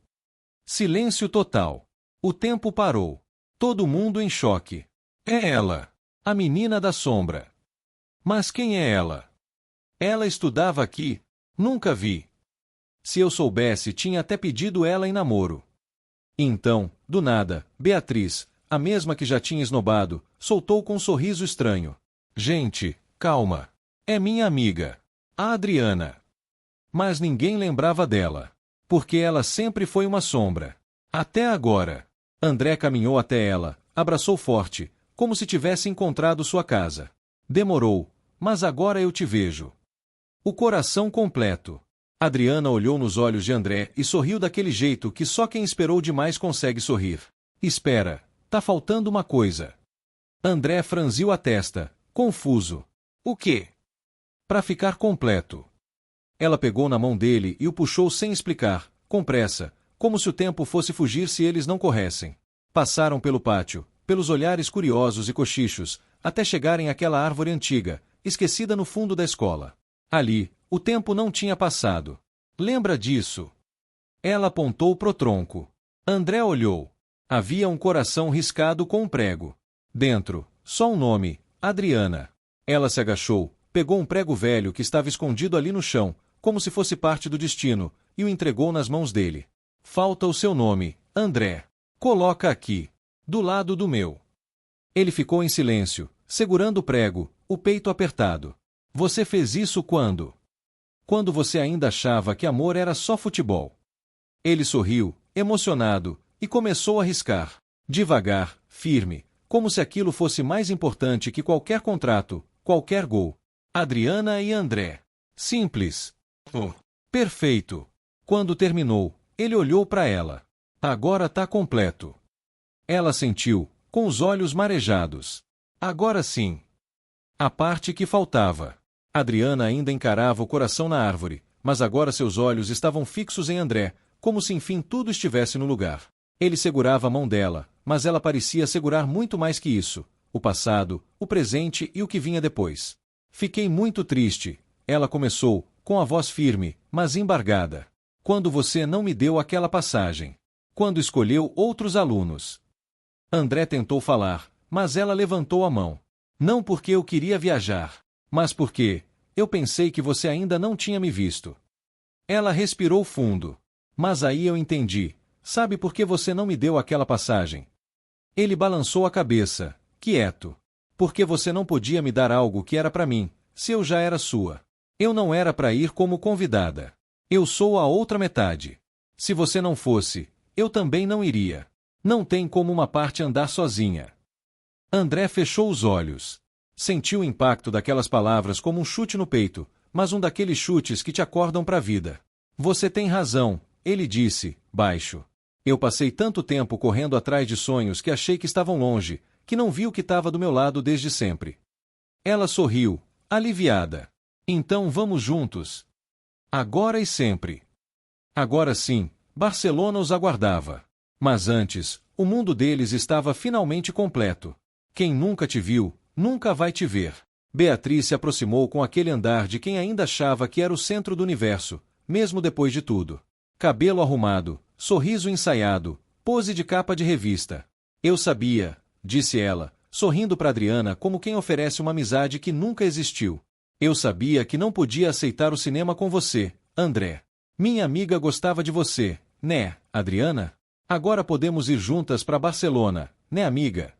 Silêncio total. O tempo parou. Todo mundo em choque. É ela. A menina da sombra. Mas quem é ela? Ela estudava aqui. Nunca vi. Se eu soubesse, tinha até pedido ela em namoro. Então, do nada, Beatriz, a mesma que já tinha esnobado, soltou com um sorriso estranho. Gente, calma. É minha amiga. A Adriana. Mas ninguém lembrava dela. Porque ela sempre foi uma sombra. Até agora. André caminhou até ela, abraçou forte, como se tivesse encontrado sua casa. Demorou, mas agora eu te vejo. O coração completo. Adriana olhou nos olhos de André e sorriu daquele jeito que só quem esperou demais consegue sorrir. Espera, tá faltando uma coisa. André franziu a testa, confuso. O quê? Pra ficar completo. Ela pegou na mão dele e o puxou sem explicar, com pressa, como se o tempo fosse fugir se eles não corressem. Passaram pelo pátio, pelos olhares curiosos e cochichos, até chegarem àquela árvore antiga, esquecida no fundo da escola. Ali, o tempo não tinha passado. Lembra disso? Ela apontou pro tronco. André olhou. Havia um coração riscado com um prego. Dentro, só um nome, Adriana. Ela se agachou, pegou um prego velho que estava escondido ali no chão, como se fosse parte do destino, e o entregou nas mãos dele. Falta o seu nome, André. Coloca aqui, do lado do meu. Ele ficou em silêncio, segurando o prego, o peito apertado. Você fez isso quando? Quando você ainda achava que amor era só futebol. Ele sorriu, emocionado, e começou a riscar. Devagar, firme, como se aquilo fosse mais importante que qualquer contrato, qualquer gol. Adriana e André. Simples. Oh, perfeito. Quando terminou, ele olhou para ela. Agora tá completo. Ela sentiu, com os olhos marejados. Agora sim. A parte que faltava. Adriana ainda encarava o coração na árvore, mas agora seus olhos estavam fixos em André, como se enfim tudo estivesse no lugar. Ele segurava a mão dela, mas ela parecia segurar muito mais que isso, o passado, o presente e o que vinha depois. Fiquei muito triste, ela começou, com a voz firme, mas embargada. Quando você não me deu aquela passagem. Quando escolheu outros alunos. André tentou falar, mas ela levantou a mão. Não porque eu queria viajar, mas porque eu pensei que você ainda não tinha me visto. Ela respirou fundo. Mas aí eu entendi. Sabe por que você não me deu aquela passagem? Ele balançou a cabeça, quieto. Porque você não podia me dar algo que era para mim, se eu já era sua. Eu não era para ir como convidada. Eu sou a outra metade. Se você não fosse, eu também não iria. Não tem como uma parte andar sozinha. André fechou os olhos. Sentiu o impacto daquelas palavras como um chute no peito, mas um daqueles chutes que te acordam para a vida. Você tem razão, ele disse, baixo. Eu passei tanto tempo correndo atrás de sonhos que achei que estavam longe, que não vi o que estava do meu lado desde sempre. Ela sorriu, aliviada. Então vamos juntos. Agora e sempre. Agora sim, Barcelona os aguardava. Mas antes, o mundo deles estava finalmente completo. Quem nunca te viu, nunca vai te ver. Beatriz se aproximou com aquele andar de quem ainda achava que era o centro do universo, mesmo depois de tudo. Cabelo arrumado, sorriso ensaiado, pose de capa de revista. Eu sabia, disse ela, sorrindo para Adriana como quem oferece uma amizade que nunca existiu. Eu sabia que não podia aceitar o cinema com você, André. Minha amiga gostava de você, né, Adriana? Agora podemos ir juntas para Barcelona, né, amiga?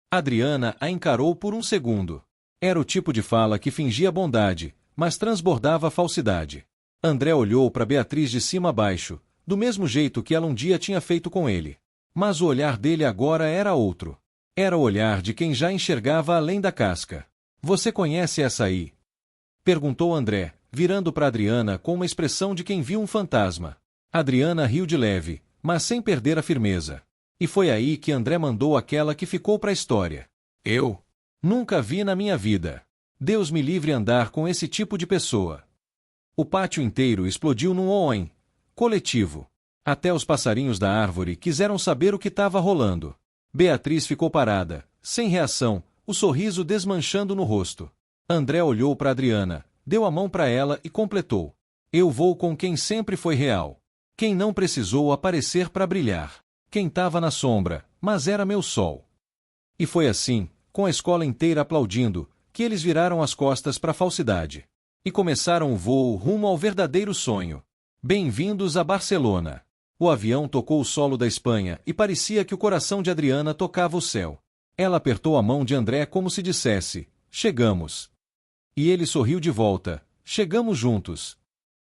Adriana a encarou por um segundo. Era o tipo de fala que fingia bondade, mas transbordava falsidade. André olhou para Beatriz de cima a baixo, do mesmo jeito que ela um dia tinha feito com ele. Mas o olhar dele agora era outro. Era o olhar de quem já enxergava além da casca. Você conhece essa aí? Perguntou André, virando para Adriana com uma expressão de quem viu um fantasma. Adriana riu de leve, mas sem perder a firmeza. E foi aí que André mandou aquela que ficou para a história. Eu nunca vi na minha vida. Deus me livre andar com esse tipo de pessoa. O pátio inteiro explodiu num oém coletivo. Até os passarinhos da árvore quiseram saber o que estava rolando. Beatriz ficou parada, sem reação, o sorriso desmanchando no rosto. André olhou para Adriana, deu a mão para ela e completou. Eu vou com quem sempre foi real. Quem não precisou aparecer para brilhar. Quem estava na sombra, mas era meu sol. E foi assim, com a escola inteira aplaudindo, que eles viraram as costas para a falsidade. E começaram o voo rumo ao verdadeiro sonho. Bem-vindos a Barcelona. O avião tocou o solo da Espanha e parecia que o coração de Adriana tocava o céu. Ela apertou a mão de André como se dissesse, chegamos. E ele sorriu de volta, chegamos juntos.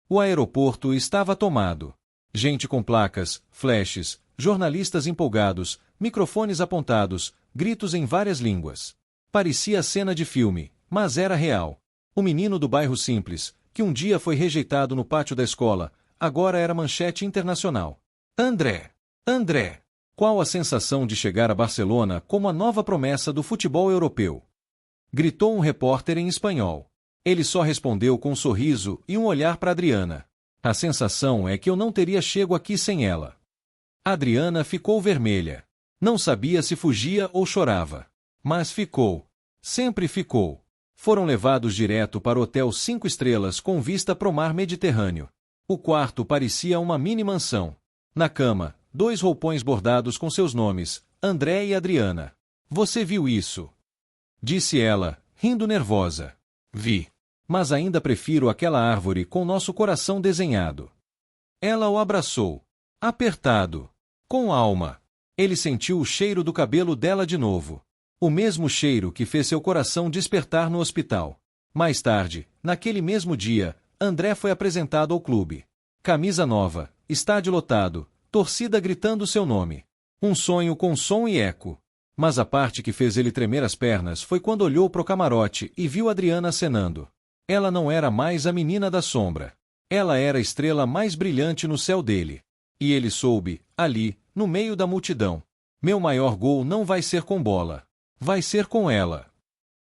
O aeroporto estava tomado. Gente com placas, flashes, jornalistas empolgados, microfones apontados, gritos em várias línguas. Parecia cena de filme, mas era real. O menino do bairro simples, que um dia foi rejeitado no pátio da escola, agora era manchete internacional. André! André! Qual a sensação de chegar a Barcelona como a nova promessa do futebol europeu? Gritou um repórter em espanhol. Ele só respondeu com um sorriso e um olhar para Adriana. A sensação é que eu não teria chego aqui sem ela. Adriana ficou vermelha. Não sabia se fugia ou chorava. Mas ficou. Sempre ficou. Foram levados direto para o hotel 5 estrelas com vista para o mar Mediterrâneo. O quarto parecia uma mini-mansão. Na cama, 2 roupões bordados com seus nomes, André e Adriana. Você viu isso? Disse ela, rindo nervosa. Vi. Mas ainda prefiro aquela árvore com nosso coração desenhado. Ela o abraçou. Apertado. Com alma. Ele sentiu o cheiro do cabelo dela de novo. O mesmo cheiro que fez seu coração despertar no hospital. Mais tarde, naquele mesmo dia, André foi apresentado ao clube. Camisa nova, estádio lotado, torcida gritando seu nome. Um sonho com som e eco. Mas a parte que fez ele tremer as pernas foi quando olhou pro camarote e viu Adriana acenando. Ela não era mais a menina da sombra. Ela era a estrela mais brilhante no céu dele. E ele soube, ali, no meio da multidão. Meu maior gol não vai ser com bola. Vai ser com ela.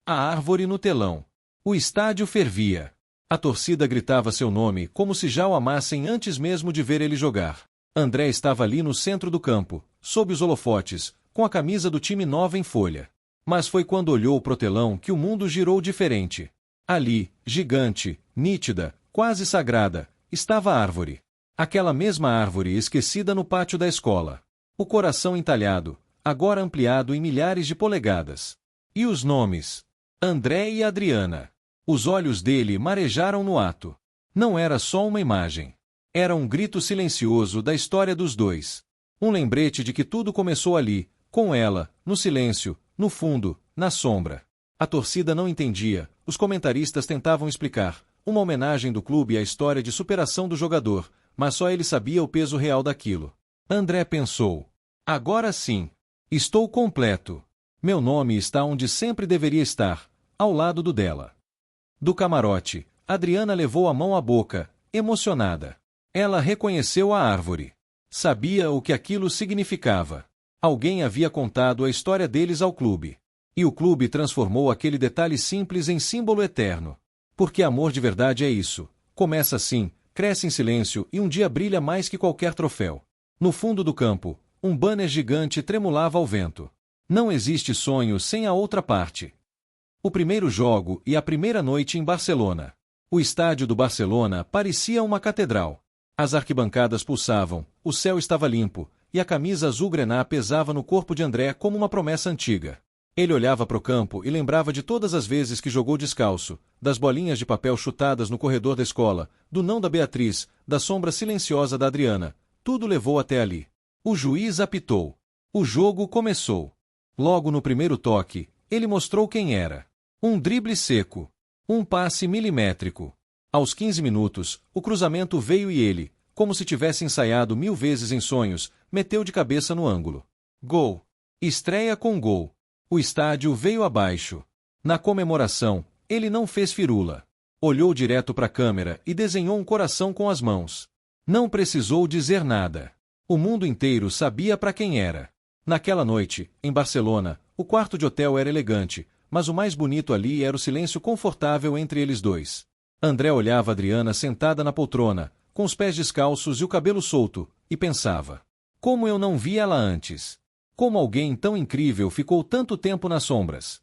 A árvore no telão. O estádio fervia. A torcida gritava seu nome como se já o amassem antes mesmo de ver ele jogar. André estava ali no centro do campo, sob os holofotes, com a camisa do time nova em folha. Mas foi quando olhou pro telão que o mundo girou diferente. Ali, gigante, nítida, quase sagrada, estava a árvore. Aquela mesma árvore esquecida no pátio da escola. O coração entalhado, agora ampliado em milhares de polegadas. E os nomes? André e Adriana. Os olhos dele marejaram no ato. Não era só uma imagem. Era um grito silencioso da história dos dois. Um lembrete de que tudo começou ali, Com ela, no silêncio, no fundo, na sombra. A torcida não entendia, os comentaristas tentavam explicar, uma homenagem do clube à história de superação do jogador, mas só ele sabia o peso real daquilo. André pensou. Agora sim. Estou completo. Meu nome está onde sempre deveria estar, ao lado do dela. Do camarote, Adriana levou a mão à boca, emocionada. Ela reconheceu a árvore. Sabia o que aquilo significava. Alguém havia contado a história deles ao clube. E o clube transformou aquele detalhe simples em símbolo eterno. Porque amor de verdade é isso. Começa assim, cresce em silêncio e um dia brilha mais que qualquer troféu. No fundo do campo, um banner gigante tremulava ao vento. Não existe sonho sem a outra parte. O primeiro jogo e a primeira noite em Barcelona. O estádio do Barcelona parecia uma catedral. As arquibancadas pulsavam, o céu estava limpo, e a camisa azul-grená pesava no corpo de André como uma promessa antiga. Ele olhava para o campo e lembrava de todas as vezes que jogou descalço, das bolinhas de papel chutadas no corredor da escola, do não da Beatriz, da sombra silenciosa da Adriana. Tudo levou até ali. O juiz apitou. O jogo começou. Logo no primeiro toque, ele mostrou quem era. Um drible seco. Um passe milimétrico. Aos 15 minutos, o cruzamento veio e ele, como se tivesse ensaiado 1000 vezes em sonhos, meteu de cabeça no ângulo. Gol. Estreia com gol. O estádio veio abaixo. Na comemoração, ele não fez firula. Olhou direto para a câmera e desenhou um coração com as mãos. Não precisou dizer nada. O mundo inteiro sabia para quem era. Naquela noite, em Barcelona, o quarto de hotel era elegante, mas o mais bonito ali era o silêncio confortável entre eles dois. André olhava Adriana sentada na poltrona, com os pés descalços e o cabelo solto, e pensava: como eu não vi ela antes? Como alguém tão incrível ficou tanto tempo nas sombras?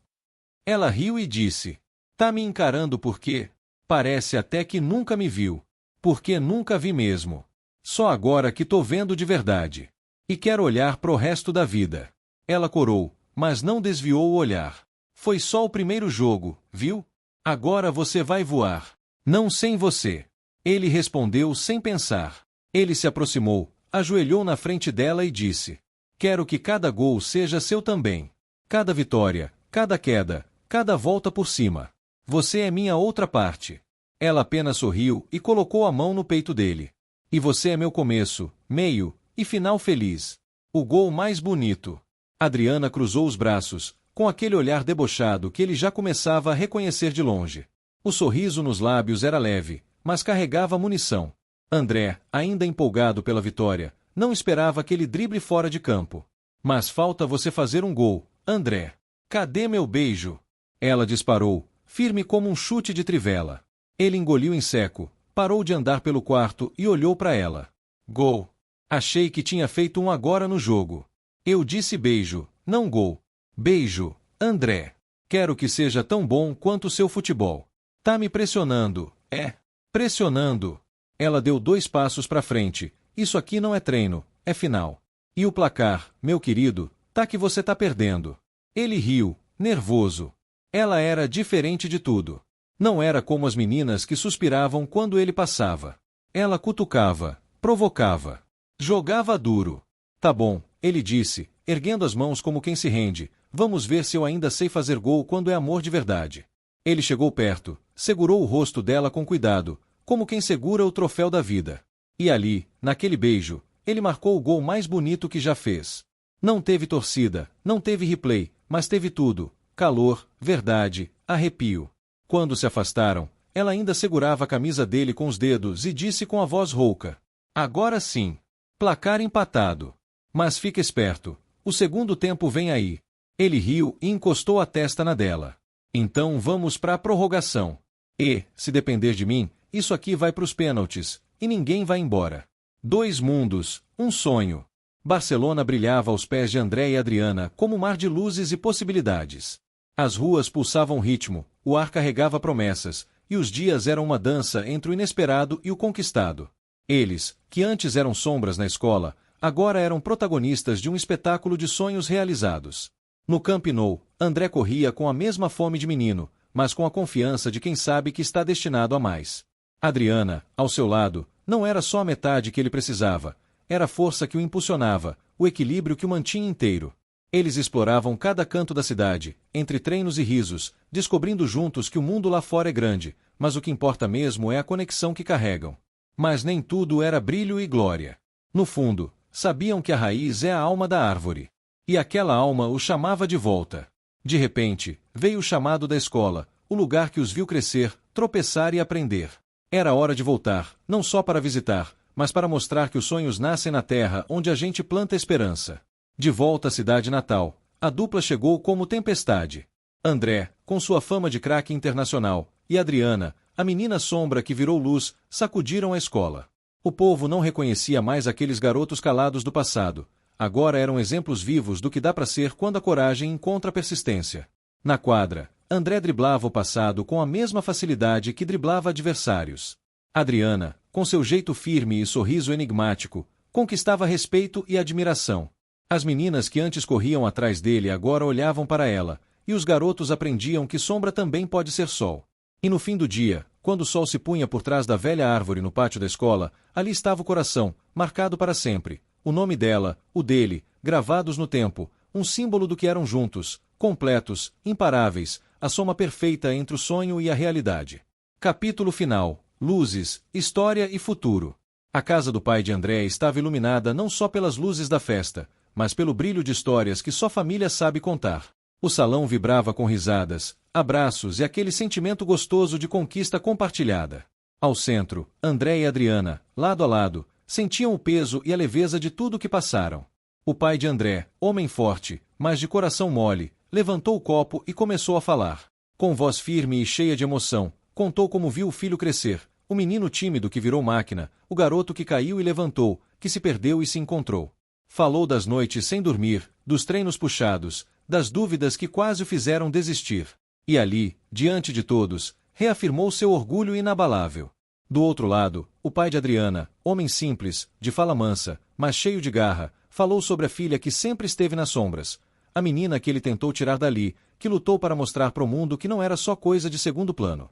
Ela riu e disse: tá me encarando por quê? Parece até que nunca me viu. Porque nunca vi mesmo. Só agora que tô vendo de verdade. E quero olhar pro resto da vida. Ela corou, mas não desviou o olhar. Foi só o primeiro jogo, viu? Agora você vai voar. Não sem você. Ele respondeu sem pensar. Ele se aproximou, ajoelhou na frente dela e disse: quero que cada gol seja seu também. Cada vitória, cada queda, cada volta por cima. Você é minha outra parte. Ela apenas sorriu e colocou a mão no peito dele. E você é meu começo, meio e final feliz. O gol mais bonito. Adriana cruzou os braços, com aquele olhar debochado que ele já começava a reconhecer de longe. O sorriso nos lábios era leve, mas carregava munição. André, ainda empolgado pela vitória, não esperava aquele drible fora de campo. Mas falta você fazer um gol, André. Cadê meu beijo? Ela disparou, firme como um chute de trivela. Ele engoliu em seco, parou de andar pelo quarto e olhou para ela. Gol. Achei que tinha feito um agora no jogo. Eu disse beijo, não gol. Beijo, André. Quero que seja tão bom quanto o seu futebol. Tá me pressionando, é? Pressionando. Ela deu 2 passos para frente. Isso aqui não é treino, é final. E o placar, meu querido, tá que você tá perdendo. Ele riu, nervoso. Ela era diferente de tudo. Não era como as meninas que suspiravam quando ele passava. Ela cutucava, provocava. Jogava duro. Tá bom, ele disse, erguendo as mãos como quem se rende. Vamos ver se eu ainda sei fazer gol quando é amor de verdade. Ele chegou perto, segurou o rosto dela com cuidado, como quem segura o troféu da vida. E ali, naquele beijo, ele marcou o gol mais bonito que já fez. Não teve torcida, não teve replay, mas teve tudo: calor, verdade, arrepio. Quando se afastaram, ela ainda segurava a camisa dele com os dedos e disse com a voz rouca: agora sim. Placar empatado. Mas fica esperto, o segundo tempo vem aí. Ele riu e encostou a testa na dela. Então vamos para a prorrogação. E, se depender de mim, isso aqui vai para os pênaltis, e ninguém vai embora. 2 mundos, um sonho. Barcelona brilhava aos pés de André e Adriana como um mar de luzes e possibilidades. As ruas pulsavam ritmo, o ar carregava promessas, e os dias eram uma dança entre o inesperado e o conquistado. Eles, que antes eram sombras na escola, agora eram protagonistas de um espetáculo de sonhos realizados. No Camp Nou, André corria com a mesma fome de menino, mas com a confiança de quem sabe que está destinado a mais. Adriana, ao seu lado, não era só a metade que ele precisava, era a força que o impulsionava, o equilíbrio que o mantinha inteiro. Eles exploravam cada canto da cidade, entre treinos e risos, descobrindo juntos que o mundo lá fora é grande, mas o que importa mesmo é a conexão que carregam. Mas nem tudo era brilho e glória. No fundo, sabiam que a raiz é a alma da árvore. E aquela alma os chamava de volta. De repente, veio o chamado da escola, o lugar que os viu crescer, tropeçar e aprender. Era hora de voltar, não só para visitar, mas para mostrar que os sonhos nascem na terra onde a gente planta esperança. De volta à cidade natal, a dupla chegou como tempestade. André, com sua fama de craque internacional, e Adriana, a menina sombra que virou luz, sacudiram a escola. O povo não reconhecia mais aqueles garotos calados do passado. Agora eram exemplos vivos do que dá para ser quando a coragem encontra persistência. Na quadra, André driblava o passado com a mesma facilidade que driblava adversários. Adriana, com seu jeito firme e sorriso enigmático, conquistava respeito e admiração. As meninas que antes corriam atrás dele agora olhavam para ela, e os garotos aprendiam que sombra também pode ser sol. E no fim do dia, quando o sol se punha por trás da velha árvore no pátio da escola, ali estava o coração, marcado para sempre, o nome dela, o dele, gravados no tempo, um símbolo do que eram juntos, completos, imparáveis, a soma perfeita entre o sonho e a realidade. Capítulo final: Luzes, História e Futuro. A casa do pai de André estava iluminada não só pelas luzes da festa, mas pelo brilho de histórias que só família sabe contar. O salão vibrava com risadas, abraços e aquele sentimento gostoso de conquista compartilhada. Ao centro, André e Adriana, lado a lado, sentiam o peso e a leveza de tudo que passaram. O pai de André, homem forte, mas de coração mole, levantou o copo e começou a falar. Com voz firme e cheia de emoção, contou como viu o filho crescer, o menino tímido que virou máquina, o garoto que caiu e levantou, que se perdeu e se encontrou. Falou das noites sem dormir, dos treinos puxados, das dúvidas que quase o fizeram desistir. E ali, diante de todos, reafirmou seu orgulho inabalável. Do outro lado, o pai de Adriana, homem simples, de fala mansa, mas cheio de garra, falou sobre a filha que sempre esteve nas sombras, a menina que ele tentou tirar dali, que lutou para mostrar para o mundo que não era só coisa de segundo plano.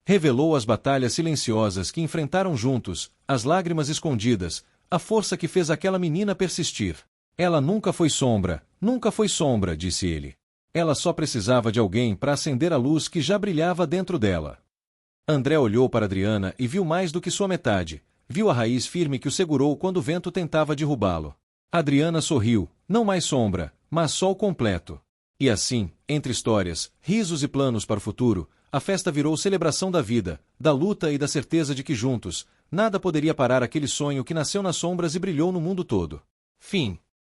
Revelou as batalhas silenciosas que enfrentaram juntos, as lágrimas escondidas, a força que fez aquela menina persistir. Ela nunca foi sombra, disse ele. Ela só precisava de alguém para acender a luz que já brilhava dentro dela. André olhou para Adriana e viu mais do que sua metade, viu a raiz firme que o segurou quando o vento tentava derrubá-lo. Adriana sorriu, não mais sombra, mas sol completo. E assim, entre histórias, risos e planos para o futuro, a festa virou celebração da vida, da luta e da certeza de que juntos, nada poderia parar aquele sonho que nasceu nas sombras e brilhou no mundo todo. Fim.